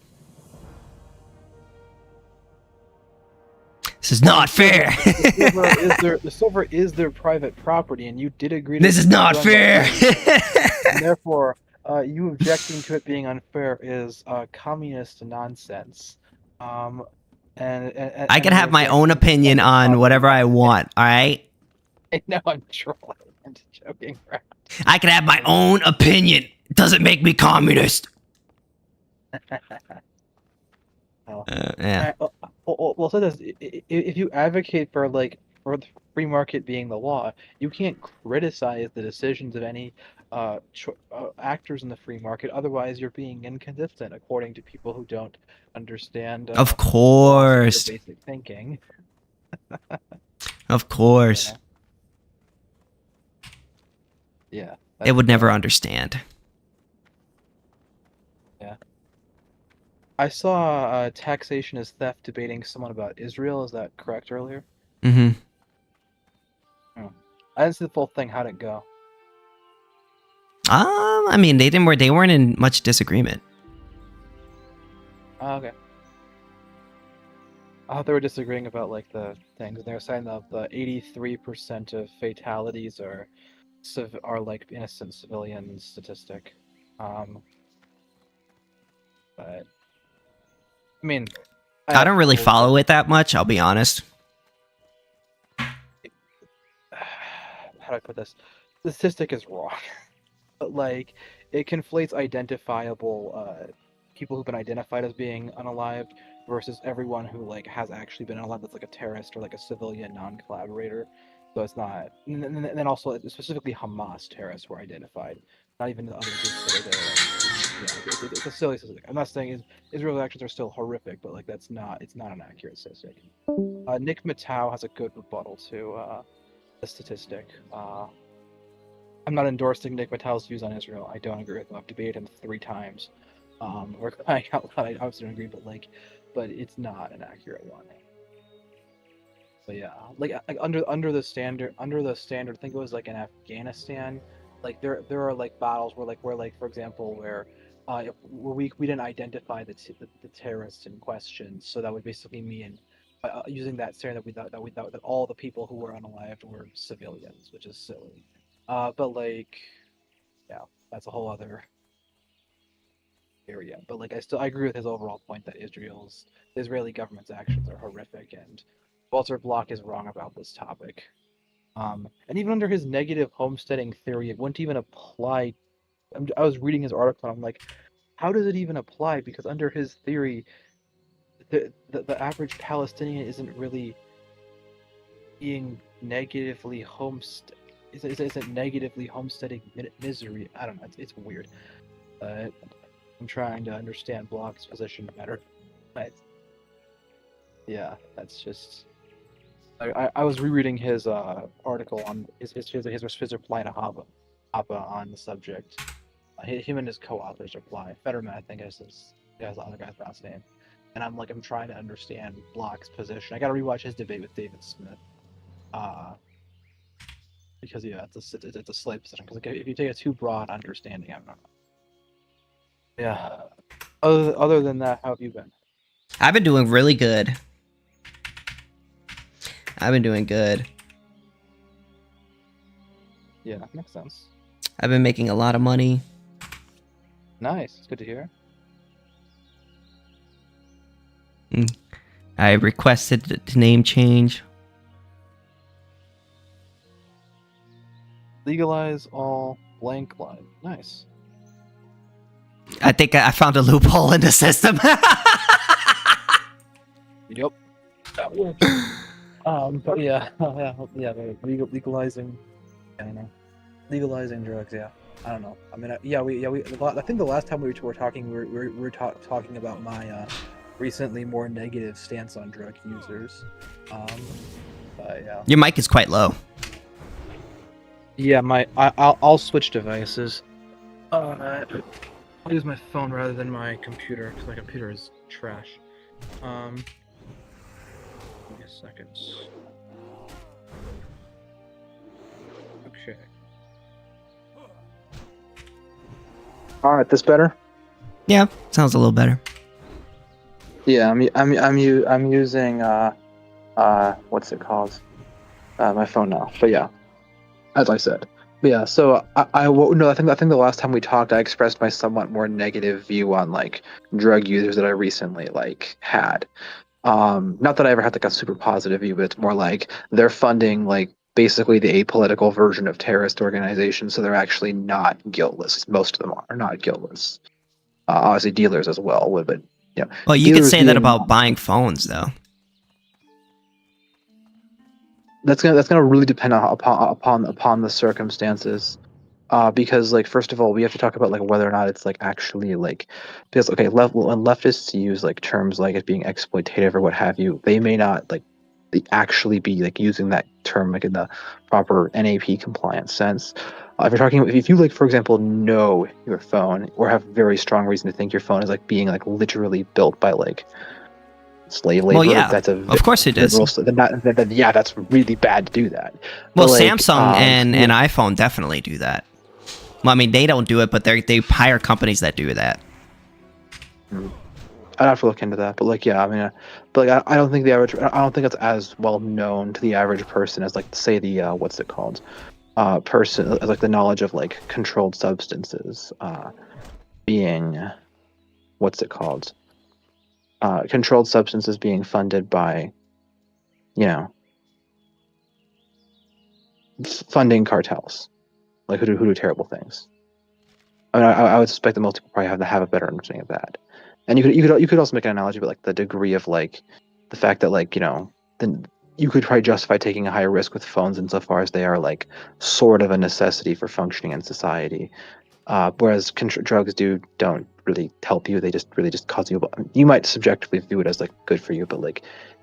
This is not fair. The silver is their private property, and you did agree to This is not fair. And therefore, you objecting to it being unfair is communist nonsense. And I can have my own opinion on whatever I want, alright? I know I'm trolling. I'm just joking. Right? I can have my own opinion. It doesn't make me communist. Yeah. Well, so this, if you advocate for the free market being the law, you can't criticize the decisions of any actors in the free market. Otherwise, you're being inconsistent, according to people who don't understand. Of course. Basic thinking. Of course. Yeah. They would never understand. Yeah. I saw taxation as theft debating someone about Israel. Is that correct earlier? Mm-hmm. Oh. I didn't see the full thing. How'd it go? I mean, they weren't in much disagreement. Oh, okay. I thought they were disagreeing about like the things. They were saying that the 83% of fatalities are like innocent civilian statistic. But I mean, I don't really follow it that much, I'll be honest. How do I put this? The statistic is wrong. But like, it conflates identifiable people who've been identified as being unalived versus everyone who like has actually been unalived that's like a terrorist or like a civilian non-collaborator. So it's not. And then also specifically Hamas terrorists were identified, not even the other groups that are there. Yeah, it's a silly statistic. I'm not saying Israel's actions are still horrific, but like it's not an accurate statistic. Nick Matau has a good rebuttal to the statistic. I'm not endorsing Nick Matau's views on Israel. I don't agree with him. I've debated him 3 times. We're crying out loud. I obviously don't agree, but it's not an accurate one. But yeah, like under the standard, I think it was like in Afghanistan. Like there are like battles where for example where we didn't identify the terrorists in question, so that would basically mean using that standard that we thought that all the people who were unalived were civilians, which is silly. But like, yeah, that's a whole other area. But like, I agree with his overall point that the Israeli government's actions are horrific, and Walter Block is wrong about this topic. And even under his negative homesteading theory, it wouldn't even apply. I was reading his article, and I'm like, how does it even apply? Because under his theory, the average Palestinian isn't really being negatively homestead. Isn't negatively homesteading misery? I don't know. It's weird. I'm trying to understand Block's position better. But yeah, that's just. I was rereading his article on his reply to Hava on the subject. Him and his co-authors reply. Fetterman, I think, is the other guy's last name. And I'm trying to understand Block's position. I got to rewatch his debate with David Smith. Because yeah, it's a slight position. Because if you take a too broad understanding, I don't know. Yeah. Other than that, how have you been? I've been doing really good. I've been doing good. Yeah, makes sense. I've been making a lot of money. Nice. It's good to hear. I requested the name change. Legalize all blank line. Nice. I think I found a loophole in the system. Yep. That works. But yeah, legalizing. I don't know. Legalizing drugs. Yeah. I don't know. I mean, I think the last time we were talking, we were talking about my recently more negative stance on drug users. But yeah. Your mic is quite low. Yeah, I'll switch devices. I'll use my phone rather than my computer because my computer is trash. Give me a second. Okay. All right, this better? Yeah, sounds a little better. Yeah, I'm using what's it called? My phone now. But yeah, as I said. But yeah, so I think the last time we talked, I expressed my somewhat more negative view on like drug users that I recently like had. Not that I ever had like a super positive view, but it's more like they're funding like basically the apolitical version of terrorist organizations, so they're actually not guiltless. Most of them are not guiltless. Obviously, dealers as well, but yeah. Well, you could say that about buying phones, though. That's gonna really depend upon the circumstances, because like first of all, we have to talk about like whether or not it's like actually like because okay, when leftists use like terms like it being exploitative or what have you, they may not like they actually be like using that term like in the proper NAP compliant sense. If you're talking, if you like, for example, know your phone or have very strong reason to think your phone is like being like literally built by like slave labor, well, yeah, that's of course it is. Then yeah, that's really bad to do that. Well, like, Samsung and iPhone definitely do that. Well, I mean, they don't do it, but they hire companies that do that. I'd have to look into that, but like, yeah, I mean, but like, I don't think the average, I don't think it's as well known to the average person as like, say the what's it called, person, like the knowledge of like controlled substances, being, what's it called, controlled substances being funded by, you know, funding cartels, like who do terrible things. I mean, I would suspect that most people probably have a better understanding of that. And you could also make an analogy about like the degree of like the fact that like, you know, then you could probably justify taking a higher risk with phones insofar as they are like sort of a necessity for functioning in society, whereas drugs don't really help you. They just really just cause you. You might subjectively view it as like good for you, but like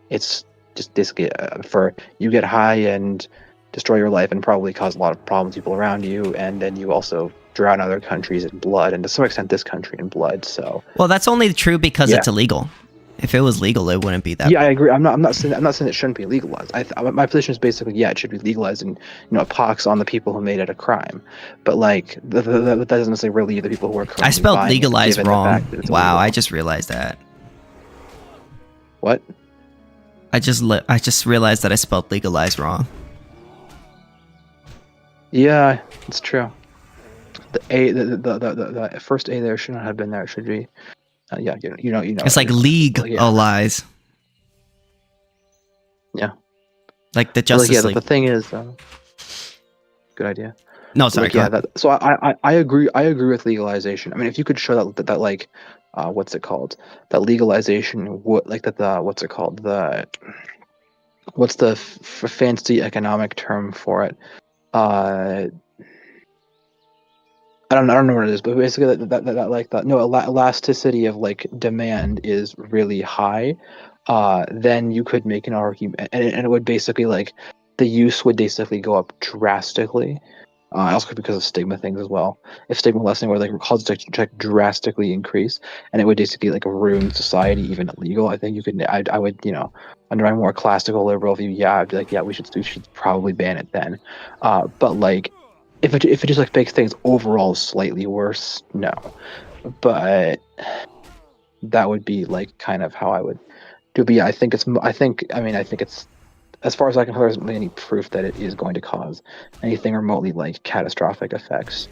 it's just basically for you get high and destroy your life and probably cause a lot of problems to people around you, and then you also drown other countries in blood, and to some extent this country in blood. So well, that's only true because it's illegal. If it was legal, it wouldn't be that. Yeah, I agree. I'm not saying it shouldn't be legalized. My position is basically it should be legalized, and you know, it pox on the people who made it a crime. But like that doesn't necessarily relieve the people who are. I spelled legalized wrong. Wow, illegal. I just realized that. What? I just realized that I spelled legalized wrong. Yeah, it's true. The A, the first A there should not have been there. It should be, yeah, you know. It's like legalize. Yeah. Like the Justice League. The thing is, good idea. No, sorry. Like, so I agree. I agree with legalization. I mean, if you could show that like, what's it called? That legalization would like that the what's it called? What's the fancy economic term for it? I don't know what it is, but basically that like that elasticity of like demand is really high. Then you could make an argument, and it would basically like the use would basically go up drastically. Also because of stigma things as well. If stigma lessening were like causes to drastically increase, and it would basically like ruin society even illegal. I think you could. I would, you know, under my more classical liberal view, I'd be like, we should probably ban it then. But like, if it just like makes things overall slightly worse, no. But that would be like kind of how I would do. But yeah, I think it's. As far as I can tell, there isn't really any proof that it is going to cause anything remotely like catastrophic effects.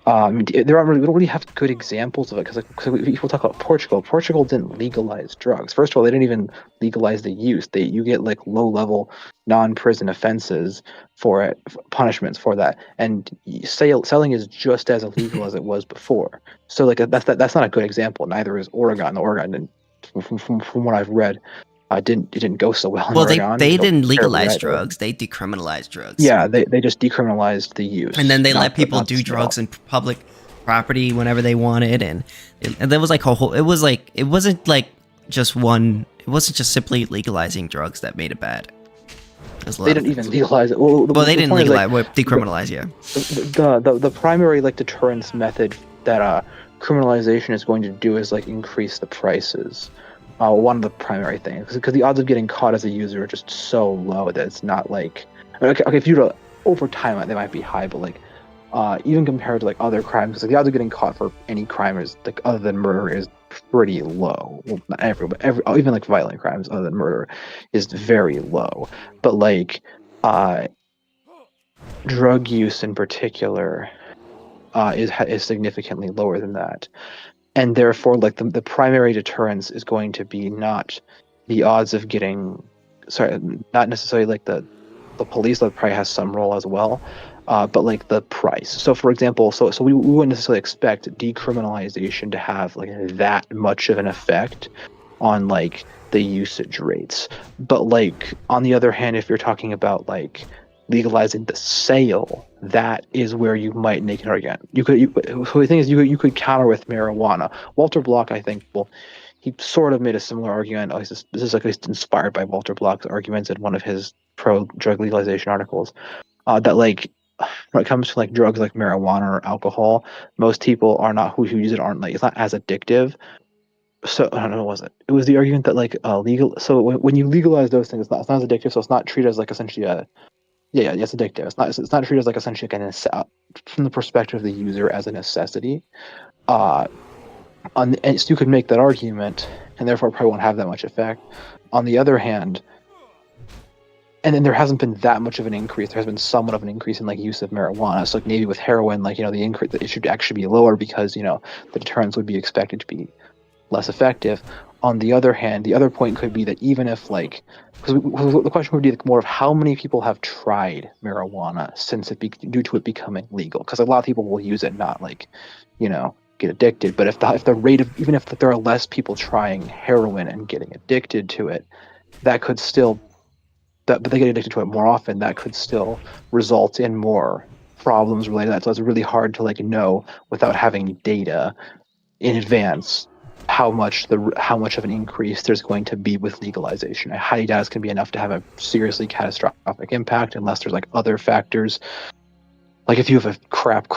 We don't really have good examples of it because people talk about Portugal. Portugal didn't legalize drugs. First of all, they didn't even legalize the use. You get like low-level, non-prison offenses for it, punishments for that, and selling is just as illegal as it was before. So like that's not a good example. Neither is Oregon. Oregon, from what I've read. It didn't go so well. Well, they didn't legalize drugs; they decriminalized drugs. Yeah, they just decriminalized the use, and then they let people do drugs in public property whenever they wanted, and there was like a whole. It wasn't like just one. It wasn't just simply legalizing drugs that made it bad. They didn't even legalize it. Well, they didn't legalize, decriminalize, yeah. The primary like deterrence method that criminalization is going to do is like increase the prices. One of the primary things, because the odds of getting caught as a user are just so low that it's not like okay if you over time they might be high, but like even compared to like other crimes, because like, the odds of getting caught for any crime is like other than murder is pretty low. Well, not every, but even like violent crimes other than murder is very low. But like drug use in particular is significantly lower than that, and therefore like the primary deterrence is going to be not the odds of getting not necessarily like the police that probably has some role as well, but like the price. So for example, so we wouldn't necessarily expect decriminalization to have like that much of an effect on like the usage rates, but like on the other hand, if you're talking about like legalizing the sale, that is where you might make an argument. So the thing is, you could counter with marijuana. Walter Block, I think, he sort of made a similar argument. This is like inspired by Walter Block's arguments in one of his pro-drug legalization articles. That like when it comes to like drugs like marijuana or alcohol, most people are not who use it aren't like it's not as addictive. So I don't know, what was it? It was the argument that like legal. So when you legalize those things, it's not as addictive. So it's not treated as like essentially a it's addictive. It's not treated as like essentially like from the perspective of the user as a necessity. And so you could make that argument, and therefore probably won't have that much effect. On the other hand, and then there hasn't been that much of an increase. There has been somewhat of an increase in like use of marijuana. So like maybe with heroin, like the increase, it should actually be lower because the deterrence would be expected to be less effective. On the other hand, the other point could be that even if like, because the question would be more of how many people have tried marijuana since due to it becoming legal. Because a lot of people will use it, not like, get addicted. But if the rate of, even if there are less people trying heroin and getting addicted to it, that could still, but they get addicted to it more often, that could still result in more problems related to that. So it's really hard to like know without having data in advance how much of an increase there's going to be with legalization. I highly doubt it's going to be enough to have a seriously catastrophic impact unless there's like other factors. Like if you have a crap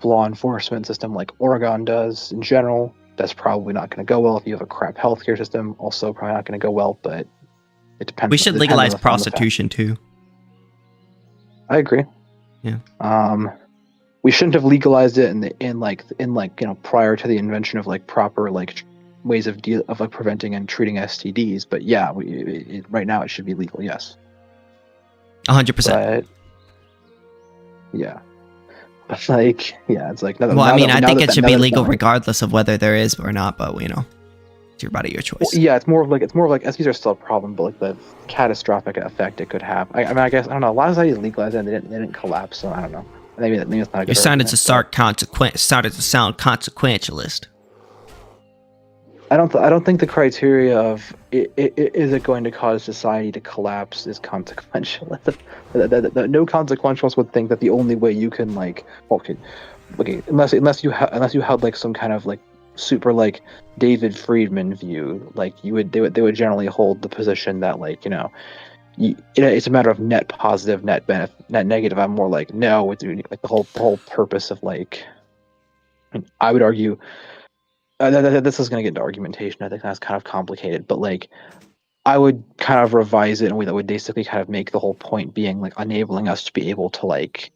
law enforcement system like Oregon does in general, that's probably not going to go well. If you have a crap healthcare system, also probably not going to go well, but it depends. We should legalize prostitution too. I agree. Yeah. We shouldn't have legalized it in prior to the invention of like proper like ways of like preventing and treating STDs. But yeah, right now it should be legal. Yes. 100%. Yeah. But like, yeah, it's like. Well, I mean, I think it should be legal regardless of whether there is or not. But it's your body, your choice. Well, yeah, it's more of like STDs are still a problem, but like the catastrophic effect it could have. I mean, I guess I don't know. A lot of societies legalized it and they didn't collapse. So I don't know. Maybe it's not a good. You're starting to sound consequentialist. I don't think the criteria of is it going to cause society to collapse is consequential. No consequentialist would think that the only way you can like unless you had like some kind of like super like David Friedman view, like they would generally hold the position that like it's a matter of net positive, net benefit, net negative. I'm more like no, it's like the whole purpose of like. I would argue. This is going to get into argumentation. I think that's kind of complicated, but like, I would kind of revise it in a way that would basically kind of make the whole point being like enabling us to be able to like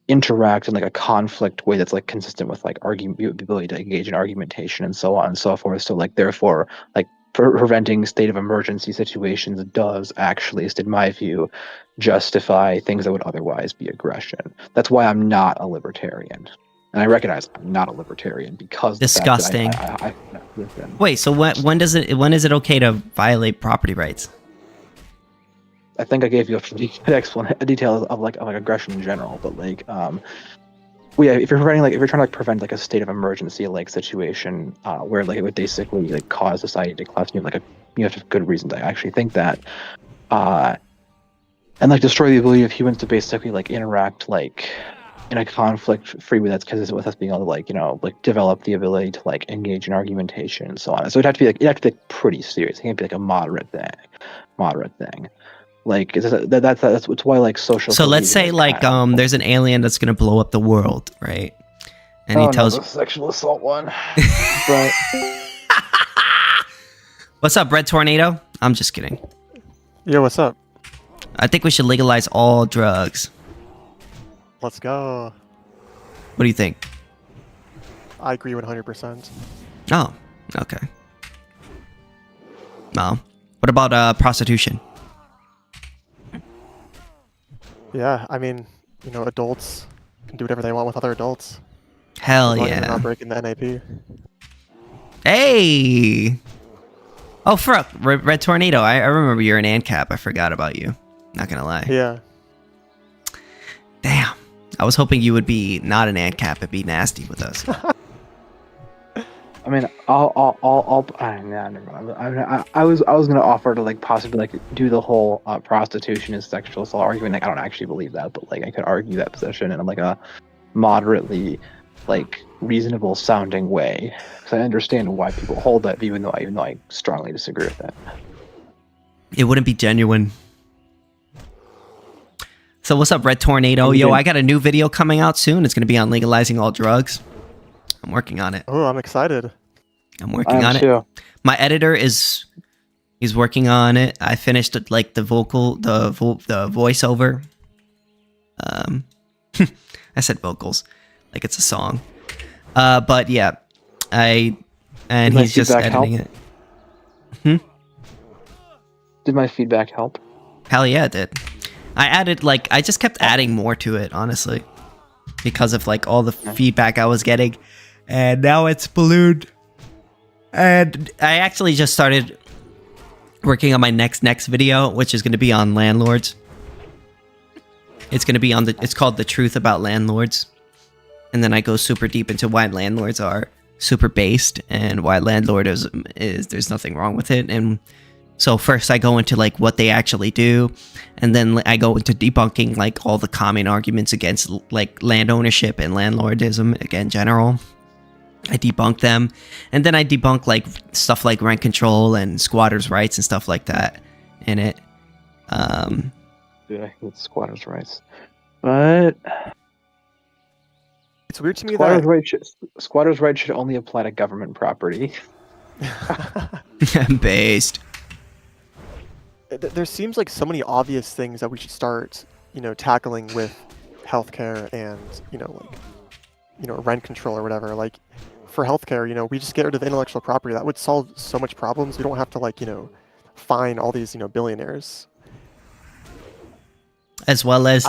interact in like a conflict way that's like consistent with like the ability to engage in argumentation and so on and so forth. So like, therefore, like preventing state of emergency situations does actually, at least in my view, justify things that would otherwise be aggression. That's why I'm not a libertarian. And I recognize I'm not a libertarian because disgusting. Wait, so when is it okay to violate property rights? I think I gave you a detail of like aggression in general, but like if you're trying to prevent like a state of emergency like situation where like it would basically like cause society to collapse, you have to have good reason to actually think that, and like destroy the ability of humans to basically like interact like in a conflict-free way that's consistent with us being able to like develop the ability to like engage in argumentation and so on. So it'd have to be like pretty serious. It can't be like a moderate thing. Like that's why like social. So let's say like there's an alien that's gonna blow up the world, right? And he tells the sexual assault one. But what's up, Red Tornado? I'm just kidding. Yo, what's up? I think we should legalize all drugs. Let's go. What do you think? I agree 100%. Oh, okay. No. What about prostitution? Yeah, I mean, you know, adults can do whatever they want with other adults. Hell as long as yeah. they're not breaking the NAP. Hey! Oh, fuck. Red Tornado. I remember you're an ANCAP. I forgot about you. Not gonna lie. Yeah. Damn. I was hoping you would be not an ANCAP and be nasty with us. I mean, never mind. I was gonna offer to like possibly like do the whole prostitution and sexual assault argument. Like I don't actually believe that, but like I could argue that position in like a moderately like reasonable sounding way, because I understand why people hold that, even though I strongly disagree with that. It wouldn't be genuine. So what's up, Red Tornado? Yo, I got a new video coming out soon. It's gonna be on legalizing all drugs. I'm working on it. Oh, I'm excited. I'm working on it. My editor he's working on it. I finished like the voiceover. I said vocals, like it's a song. But yeah, he's just editing it. Did my feedback help? Hell yeah, it did. I just kept adding more to it, honestly, because of like all the feedback I was getting. And now it's ballooned. And I actually just started working on my next video, which is going to be on landlords. It's going to be it's called The Truth About Landlords. And then I go super deep into why landlords are super based and why landlordism is there's nothing wrong with it. And so first I go into like what they actually do, and then I go into debunking like all the common arguments against like land ownership and landlordism in general. I debunk them, and then I debunk like stuff like rent control and squatters' rights and stuff like that in it. Dude, I hate squatters' rights, but it's weird to me squatters' rights should only apply to government property. Based. There seems like so many obvious things that we should start, you know, tackling with healthcare and rent control or whatever. Like for healthcare, you know, we just get rid of intellectual property. That would solve so much problems. We don't have to like, you know, fine all these, you know, billionaires. As well as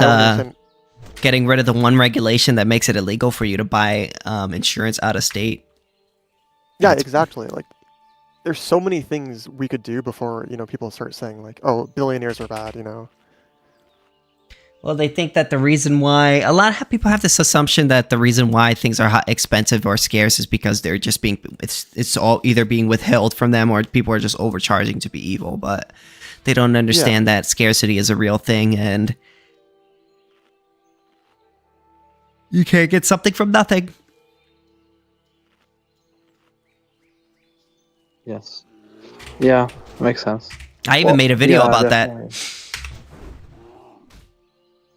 getting rid of the one regulation that makes it illegal for you to buy insurance out of state. Yeah, exactly. Like there's so many things we could do before, you know, people start saying like, oh, billionaires are bad, you know. Well, they think that the reason why a lot of people have this assumption that the reason why things are expensive or scarce is because they're just being it's all either being withheld from them or people are just overcharging to be evil, but they don't understand that scarcity is a real thing and you can't get something from nothing. Yes. Yeah, makes sense. I even made a video about that.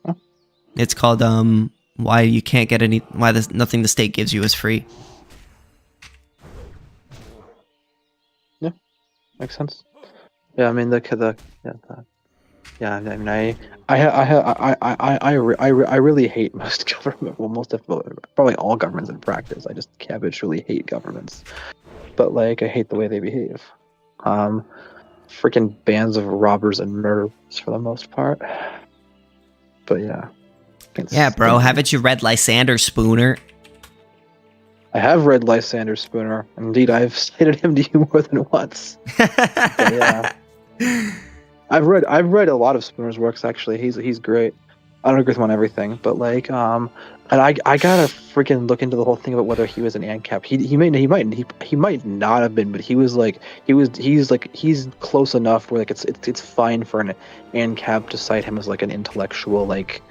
Huh? It's called why you can't get nothing the state gives you is free. Yeah, makes sense. Yeah, I mean I mean I really hate most government. Well, probably all governments in practice. I just habitually hate governments. But like I hate the way they behave. Freaking bands of robbers and murderers for the most part. But yeah. Yeah, bro. Haven't you read Lysander Spooner? I have read Lysander Spooner. Indeed, I've cited him to you more than once. But yeah. I've read a lot of Spooner's works actually. He's great. I don't agree with him on everything, but like and I gotta freaking look into the whole thing about whether he was an ANCAP. He might not have been, but he's close enough where like it's fine for an ANCAP to cite him as like an intellectual like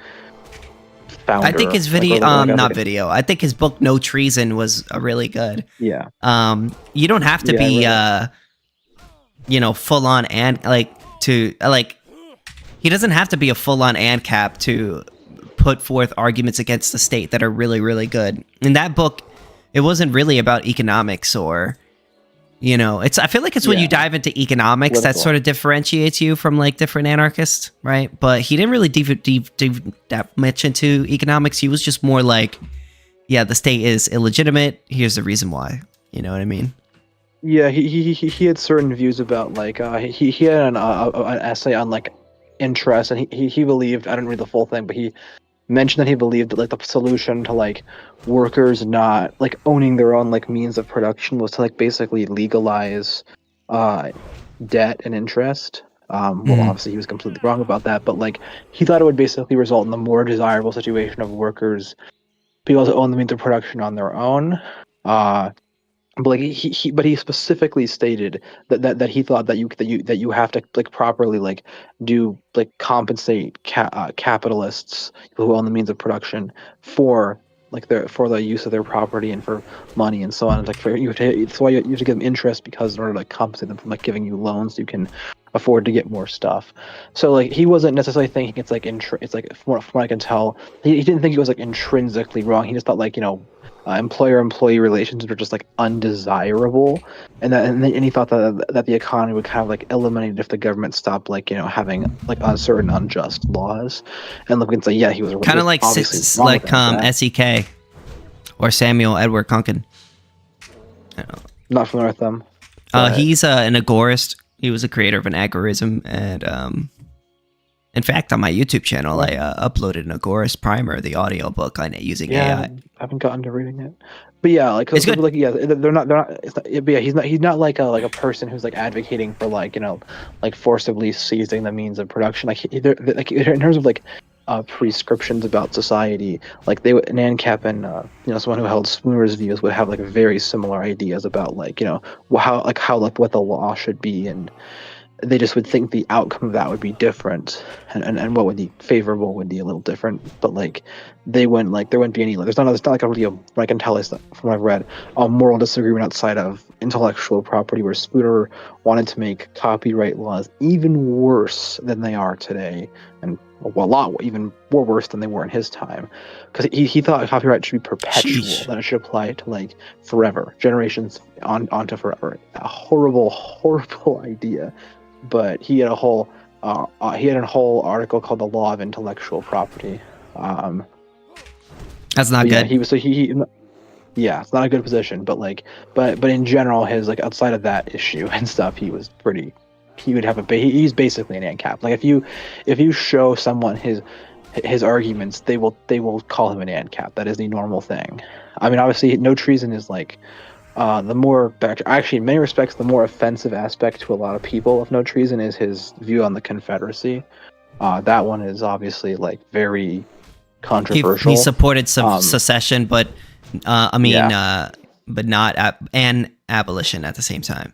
founder. I think his video I think his book No Treason was really good. Yeah. You don't have to be full on and like to like He doesn't have to be a full-on ANCAP to put forth arguments against the state that are really, really good. In that book, it wasn't really about economics or, you know, it's. I feel like it's when you dive into economics that sort of differentiates you from like different anarchists, right? But he didn't really dive that much into economics. He was just more like, yeah, the state is illegitimate. Here's the reason why. You know what I mean? Yeah, he had certain views about like he had an essay on like interest, and he believed, I didn't read the full thing, but he mentioned that he believed that like the solution to like workers not like owning their own like means of production was to like basically legalize debt and interest. Well, obviously he was completely wrong about that, but like he thought it would basically result in the more desirable situation of workers being able to own the means of production on their own. But like he specifically stated that he thought that you have to like properly like do like compensate capitalists who own the means of production for like for the use of their property and for money and so on. It's like it's why you have to give them interest, because in order to like compensate them from like giving you loans, you can afford to get more stuff. So like he wasn't necessarily thinking it's like it's like from what I can tell, he didn't think it was like intrinsically wrong. He just thought like, you know, employer-employee relations were just like undesirable, and he thought that the economy would kind of like eliminate if the government stopped like, you know, having like certain unjust laws. And look and say, yeah, he was kind of like SEK or Samuel Edward Kunkin. Not familiar with them. He's an agorist. He was a creator of an agorism, and in fact, on my YouTube channel, I uploaded an Agorist primer, the audiobook on it using AI. I haven't gotten to reading it, but yeah, like it's good. Like, yeah, they're not. But yeah, he's not like a person who's like advocating for like, you know, like forcibly seizing the means of production. Like like in terms of like prescriptions about society, like an ANCAP and you know, someone who held Spooner's views would have like very similar ideas about like, you know, how what the law should be, and they just would think the outcome of that would be different, and what would be favorable would be a little different. But like they wouldn't like, there wouldn't be any, there's not like a real, what I can tell is that from what I've read, a moral disagreement outside of intellectual property, where Spooner wanted to make copyright laws even worse than they are today, and a lot even more worse than they were in his time, because he thought copyright should be perpetual. Sheesh. That it should apply to like forever, generations onto forever. A horrible idea. But he had a whole article called "The Law of Intellectual Property." That's not good. Yeah, it's not a good position. But like, but in general, his like outside of that issue and stuff, he was pretty. He would have he's basically an ANCAP. Like if you show someone his arguments, they will call him an ANCAP. That is the normal thing. I mean, obviously, no treason is like. Actually, in many respects, the more offensive aspect to a lot of people of No Treason is his view on the Confederacy. That one is obviously like very controversial. He supported some secession, but but not and abolition at the same time.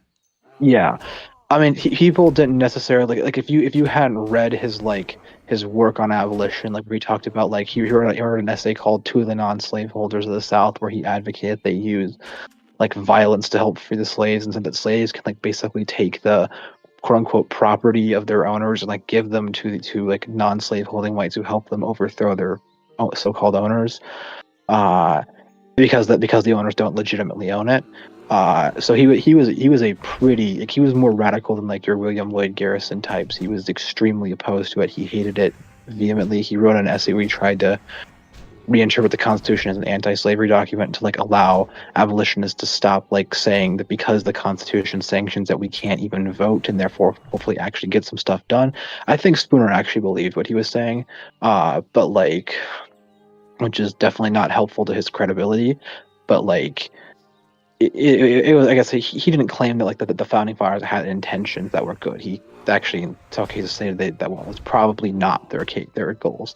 Yeah, I mean, people didn't necessarily like if you hadn't read his work on abolition, like we talked about, like he wrote an essay called "To the Non-Slaveholders of the South," where he advocated they use like violence to help free the slaves, and said that slaves can like basically take the quote unquote property of their owners and like give them to like non-slave holding whites who help them overthrow their so-called owners, because the owners don't legitimately own it. So he was a pretty, like, he was more radical than like your William Lloyd Garrison types. He was extremely opposed to it. He hated it vehemently. He wrote an essay where he tried to reinterpret the Constitution as an anti-slavery document to like allow abolitionists to stop like saying that because the Constitution sanctions that we can't even vote, and therefore hopefully actually get some stuff done. I think Spooner actually believed what he was saying, but like, which is definitely not helpful to his credibility. But like, it was, I guess he didn't claim that like the founding fathers had intentions that were good. He actually in some cases stated that one was probably not their goals.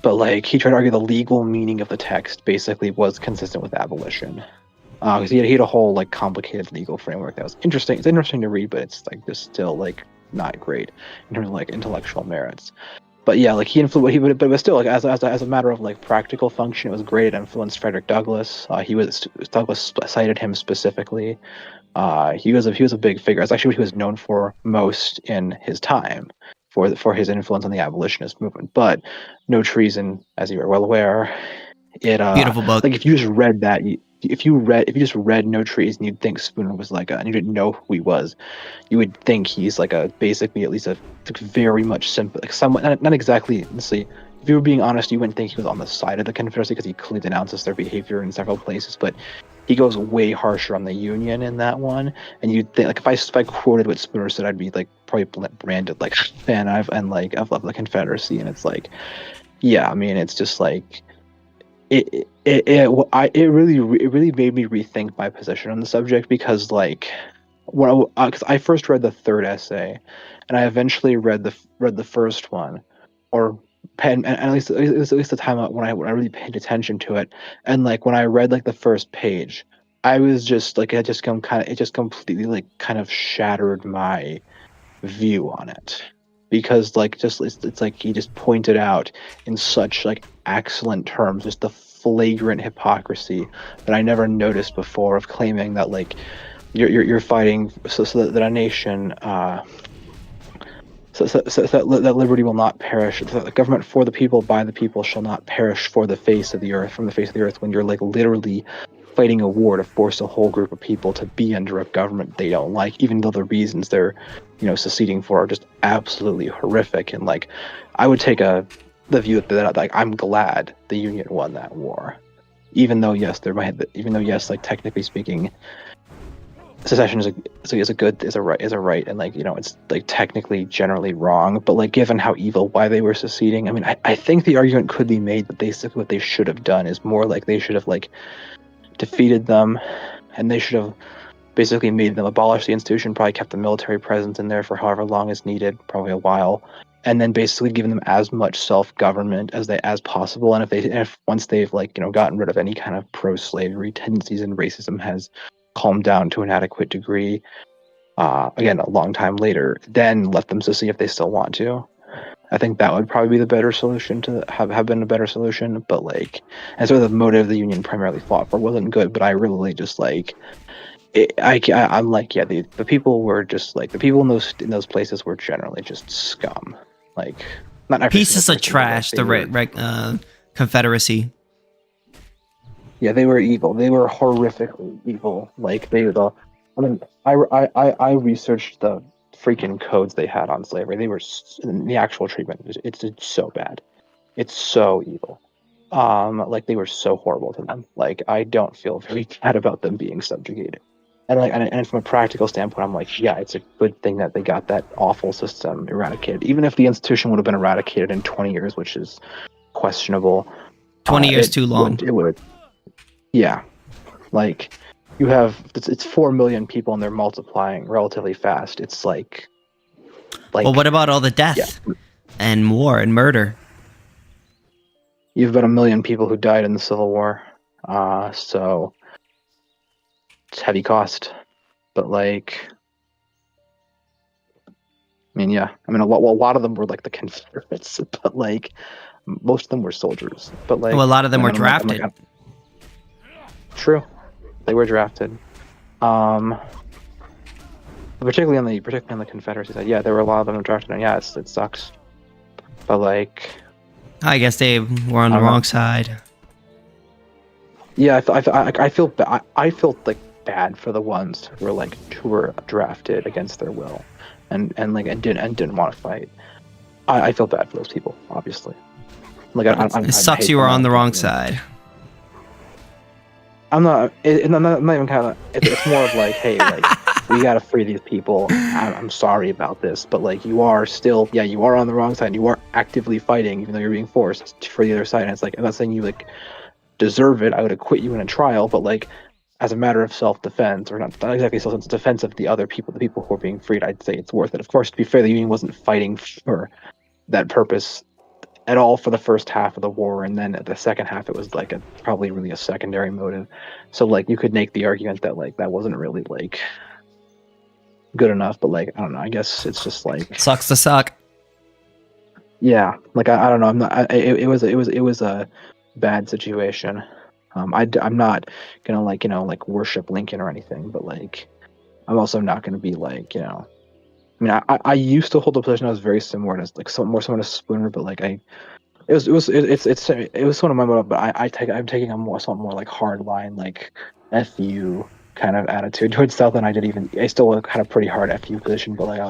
But like, he tried to argue the legal meaning of the text basically was consistent with abolition, because he had a whole like complicated legal framework that was interesting. It's interesting to read, but it's like just still like not great in terms of like intellectual merits. But yeah, like but it was still like as a matter of like practical function, it was great. It influenced Frederick Douglass. Douglass cited him specifically. He was a big figure. That's actually what he was known for most in his time. for his influence on the abolitionist movement. But No Treason, as you are well aware, it beautiful book. like if you just read that, if you just read No Treason, you'd think Spooner was like and you didn't know who he was, you would think he's like basically at least a very much simple, like somewhat not exactly. Let's see. If you were being honest, you wouldn't think he was on the side of the Confederacy because he clearly denounces their behavior in several places, but he goes way harsher on the Union in that one. And you'd think, like, if I quoted what Spooner said, I'd be like probably branded like fan of the Confederacy. And it's like, yeah, I mean, it's just like it really made me rethink my position on the subject, because like because I first read the third essay, and I eventually read the first one, or and at least the time when I really paid attention to it, and like when I read like the first page, I was just like it just completely like kind of shattered my view on it, because like just it's like he just pointed out in such like excellent terms just the flagrant hypocrisy that I never noticed before of claiming that like you're fighting so that a nation so that liberty will not perish, that the government for the people by the people shall not perish from the face of the earth, when you're like literally fighting a war to force a whole group of people to be under a government they don't like, even though the reasons they're seceding for are just absolutely horrific. And like I would take the view that like I'm glad the Union won that war, even though yes like technically speaking secession is a right, and like it's like technically generally wrong, but like given how evil why they were seceding, I mean I think the argument could be made that what they should have done is more like they should have like defeated them, and they should have basically made them abolish the institution, probably kept the military presence in there for however long is needed, probably a while, and then basically given them as much self-government as possible. And if once they've like gotten rid of any kind of pro-slavery tendencies and racism has calmed down to an adequate degree, again a long time later, then let them secede if they still want to. I think that would probably be the better solution, to have been a better solution. But like, and so the motive the Union primarily fought for wasn't good, but I really just like I'm like, yeah, the people were just like, the people in those places were generally just scum. Like, not every pieces of trash. Confederacy. Yeah, they were evil. They were horrifically evil. Like I researched the freaking codes they had on slavery. They were the actual treatment. It's so bad. It's so evil. Like they were so horrible to them. Like I don't feel very bad about them being subjugated. And like, and from a practical standpoint, I'm like, yeah, it's a good thing that they got that awful system eradicated. Even if the institution would have been eradicated in 20 years, which is questionable. 20 years too long. It would. Yeah, like you have it's 4 million people and they're multiplying relatively fast. It's like well, what about all the death and war and murder? You have about 1 million people who died in the Civil War, so it's heavy cost. But like, I mean, yeah, I mean a lot of them were like the Confederates, but like most of them were soldiers. But like, well, a lot of them were drafted. True, they were drafted. Particularly on the Confederacy side, yeah, there were a lot of them drafted, and yeah, it sucks. But like, I guess they were on the wrong side. Yeah, I feel like bad for the ones who were drafted against their will, and didn't want to fight. I feel bad for those people, obviously. Like it sucks you were on the wrong side. I'm not even kind of. It's more of like, hey, like we gotta free these people. I'm sorry about this, but like you are still, you are on the wrong side. You are actively fighting, even though you're being forced for the other side. And it's like, I'm not saying you like deserve it. I would acquit you in a trial, but like as a matter of self-defense, or not exactly self-defense of the other people, the people who are being freed, I'd say it's worth it. Of course, to be fair, the Union wasn't fighting for that purpose at all for the first half of the war, and then at the second half it was like probably really a secondary motive. So like you could make the argument that like that wasn't really like good enough, but like I don't know, I guess it's just like it sucks to suck. Yeah, like I don't know, I'm not. It was a bad situation. I'm not gonna like worship Lincoln or anything, but like I'm also not gonna be like I mean, I used to hold a position that was very similar to like more similar to Spooner, but like it was sort of my mode, but I'm taking a somewhat more like hard line, like FU kind of attitude towards South, and I still had a pretty hard FU position, but like I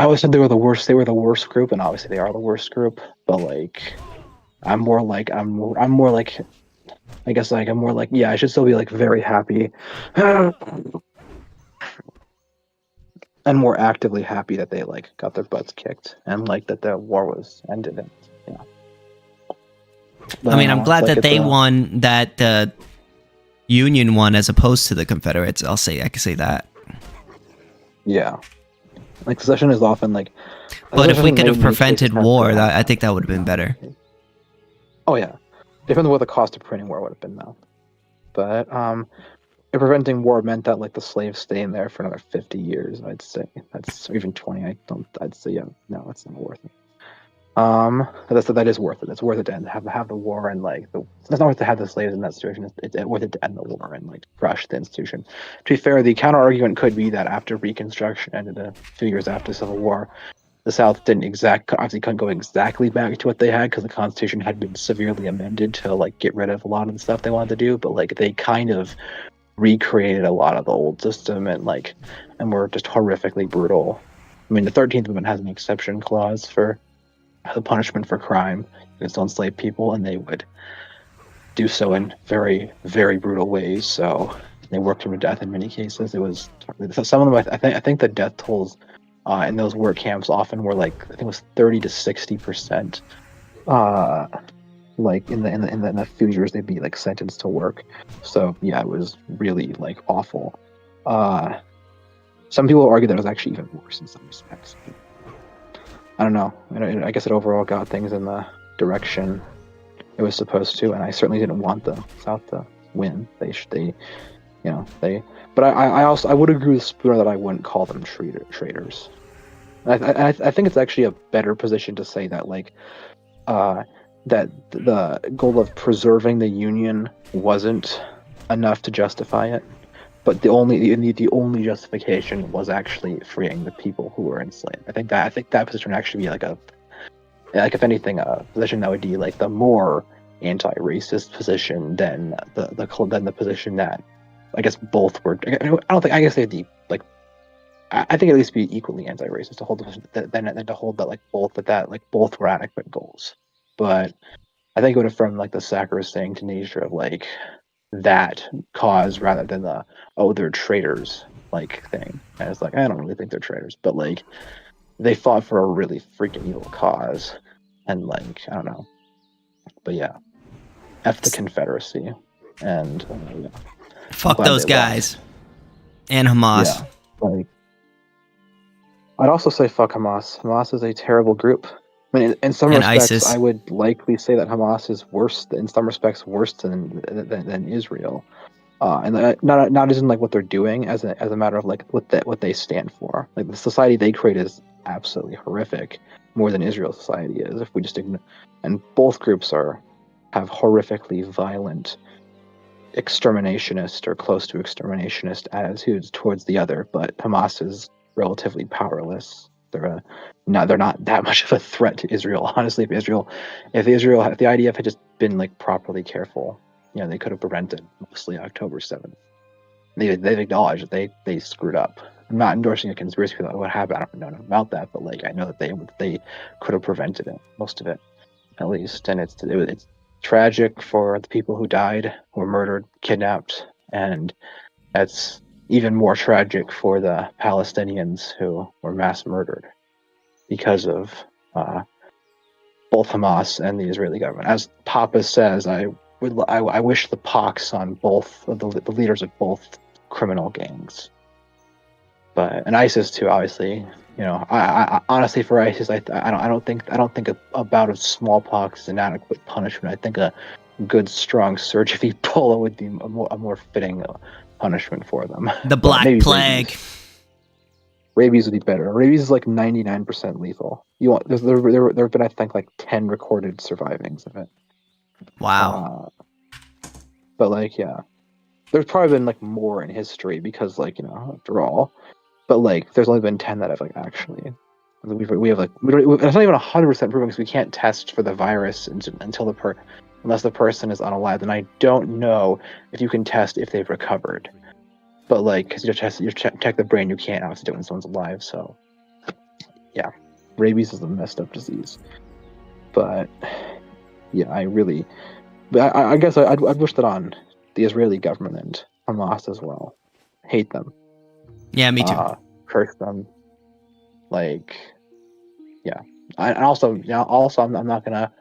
always said they were the worst group, and obviously they are the worst group, but like I'm more like I guess like I'm more like, yeah, I should still be like very happy and more actively happy that they like got their butts kicked and like that the war was ended. And, yeah. I mean, I'm glad that they won, that the Union won as opposed to the Confederates. I can say that. Yeah, like secession is often like. But if we could have prevented war, I think that would have been better. Oh yeah, depending on what the cost of printing war would have been though. But if preventing war meant that like the slaves stay in there for another 50 years, I'd say that's even 20. I'd say yeah, no, it's not worth it. That is worth it. It's worth it to have the war and like it's not worth to have the slaves in that situation. It's worth it to end the war and like crush the institution. To be fair, the counter argument could be that after Reconstruction ended a few years after the Civil War, the South obviously couldn't go exactly back to what they had because the Constitution had been severely amended to like get rid of a lot of the stuff they wanted to do, but like they kind of recreated a lot of the old system and were just horrifically brutal. I mean, the 13th Amendment has an exception clause for the punishment for crime against enslaved people, and they would do so in very, very brutal ways. So they worked them to death in many cases. It was some of them. I think the death tolls in those work camps often were like, I think it was 30 to 60%. Like in the few years they'd be like sentenced to work. So yeah, it was really like awful. Some people argue that it was actually even worse in some respects. I don't know. I guess it overall got things in the direction it was supposed to, and I certainly didn't want the South to win. But I would agree with Spooner that I wouldn't call them traitors. I think it's actually a better position to say that like that the goal of preserving the Union wasn't enough to justify it, but the only justification was actually freeing the people who were enslaved. I think that position would actually be like if anything, a position that would be like the more anti-racist position than the position that I guess both were. I guess they'd be like. I think at least be equally anti-racist to hold the position than to hold that like both were adequate goals. But I think it would affirm like the sacrosanct nature of like that cause rather than the they're traitors like thing. And it's like I don't really think they're traitors, but like they fought for a really freaking evil cause, and like I don't know, but yeah, F the Confederacy and fuck those guys and Hamas. Yeah, like I'd also say fuck Hamas. Hamas is a terrible group. I mean, in some respects, ISIS. I would likely say that Hamas is worse. In some respects, worse than Israel, and not as in like what they're doing, as a matter of like what they stand for. Like the society they create is absolutely horrific, more than Israel's society is. If we just ignore, and both groups have horrifically violent, exterminationist or close to exterminationist attitudes towards the other. But Hamas is relatively powerless. They're not that much of a threat to Israel. Honestly, if the IDF had just been like properly careful, they could have prevented mostly October 7th. They've acknowledged that they screwed up. I'm not endorsing a conspiracy about what happened. I don't know about that, but like I know that they could have prevented it, most of it, at least. And it's tragic for the people who died, who were murdered, kidnapped, and that's even more tragic for the Palestinians who were mass murdered because of both Hamas and the Israeli government. As Papa says, I wish the pox on both of the leaders of both criminal gangs. And ISIS too, obviously. I honestly for ISIS, I don't think a bout of smallpox is an adequate punishment. I think a good strong surge of Ebola would be a more fitting punishment for them. The Black Plague. Rabies would be better. Rabies is like 99% lethal. There have been I think like 10 recorded survivings of it. Wow. But like yeah, there's probably been like more in history because like after all. but like there's only been 10 that have like actually. We have like it's not even 100% proven because we can't test for the virus until unless the person is unalive, and I don't know if you can test if they've recovered. But like, because you check the brain, you can't obviously do it when someone's alive. So yeah, rabies is a messed up disease. But yeah, I guess I'd wish that on the Israeli government and Hamas as well. Hate them. Yeah, me too. Curse them. Like, yeah. I'm not gonna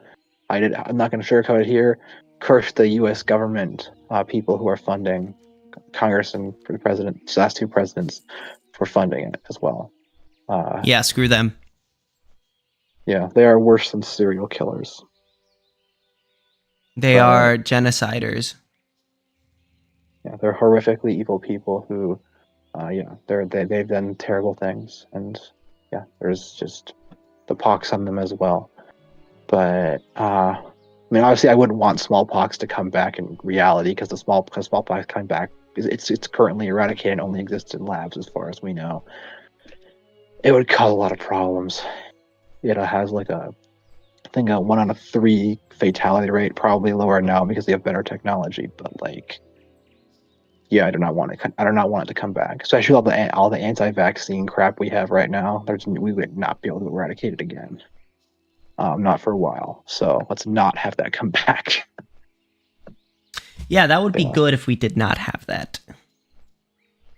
hide it. I'm not gonna sugarcoat it here. Curse the U.S. government, people who are funding Congress and for the president, the last two presidents, for funding it as well. Yeah, screw them. Yeah, they are worse than serial killers. They are genociders. Yeah, they're horrifically evil people who, they've done terrible things, and yeah, there's just the pox on them as well. But I mean, obviously, I wouldn't want smallpox to come back in reality because smallpox coming back it's currently eradicated and only exists in labs as far as we know. It would cause a lot of problems. It has like a 1 out of 3 fatality rate, probably lower now because they have better technology. But like, yeah, I do not want it to come back. Especially all the anti-vaccine crap we have right now. We would not be able to eradicate it again. Not for a while. So let's not have that come back. Yeah, that would be good if we did not have that.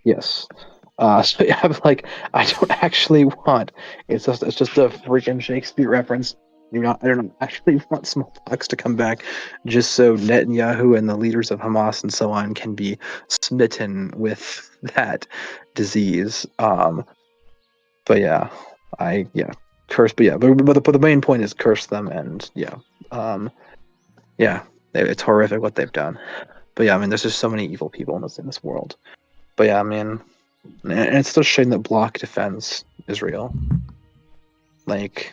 Yes. So yeah, I don't actually want. It's just a freaking Shakespeare reference. I don't actually want smallpox to come back, just so Netanyahu and the leaders of Hamas and so on can be smitten with that disease. But yeah, curse. But yeah, but the main point is curse them, and yeah, it's horrific what they've done. But yeah, I mean, there's just so many evil people in this world. But yeah, I mean, and it's still a shame that Block defends Israel. Like,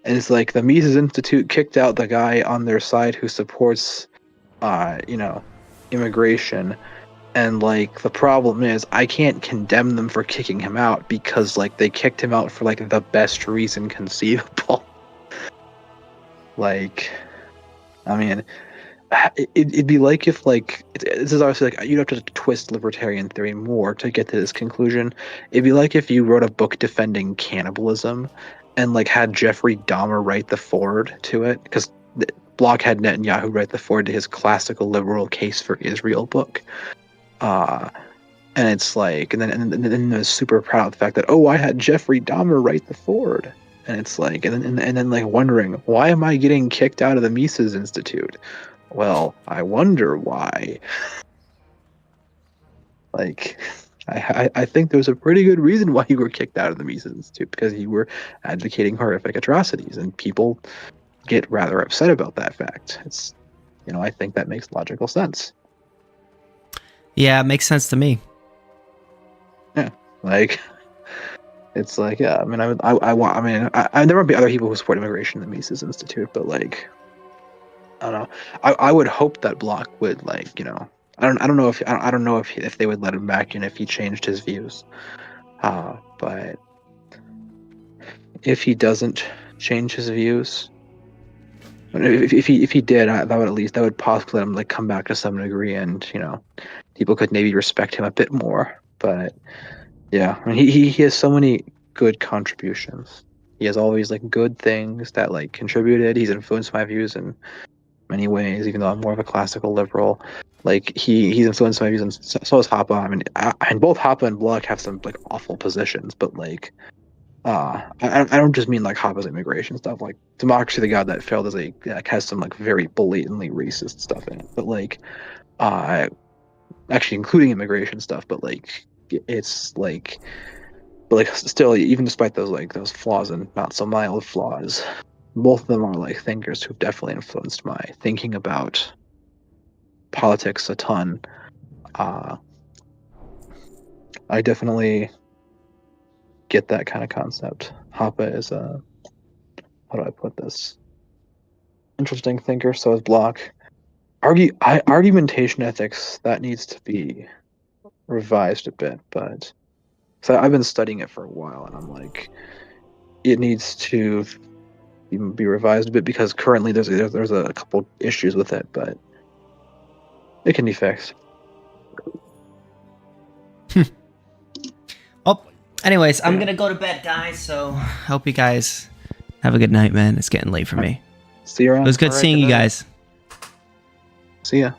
and it's like the Mises Institute kicked out the guy on their side who supports, immigration. And like the problem is, I can't condemn them for kicking him out because like they kicked him out for like the best reason conceivable. Like, I mean, it'd be like if this is obviously like you'd have to twist libertarian theory more to get to this conclusion. It'd be like if you wrote a book defending cannibalism and like had Jeffrey Dahmer write the foreword to it, because Block had Netanyahu write the foreword to his classical liberal case for Israel book. And it's like, and then they're super proud of the fact that, I had Jeffrey Dahmer write the foreword. And it's like, and then like wondering, why am I getting kicked out of the Mises Institute? Well, I wonder why. Like, I think there's a pretty good reason why you were kicked out of the Mises Institute, because you were advocating horrific atrocities, and people get rather upset about that fact. It's, I think that makes logical sense. Yeah, it makes sense to me. Yeah, like, it's like, yeah, I mean, there might be other people who support immigration in the Mises Institute, but like, I don't know. I would hope that Block would I don't know if they would let him back in if he changed his views. But if he doesn't change his views, if he did, that would possibly let him come back to some degree, and people could maybe respect him a bit more. But yeah, I mean, he has so many good contributions. He has always good things that contributed. He's influenced my views in many ways, even though I'm more of a classical liberal. He's influenced my views, and so is Hoppe. I mean, and both Hoppe and Block have some awful positions, but I don't just mean Hoppe's immigration stuff. Democracy the God That Failed has some very blatantly racist stuff in it, but actually including immigration stuff. But it's still, even despite those flaws and not so mild flaws, both of them are thinkers who've definitely influenced my thinking about politics a ton. I definitely get that kind of concept. Hoppe is how do I put this? Interesting thinker. So is Block. Argumentation ethics, that needs to be revised a bit, but So I've been studying it for a while, and I'm like, it needs to be revised a bit because currently there's a couple issues with it, but it can be fixed. Oh, anyways, I'm gonna go to bed, guys. So hope you guys have a good night, man. It's getting late for me. See you around. It was good seeing you guys. See ya.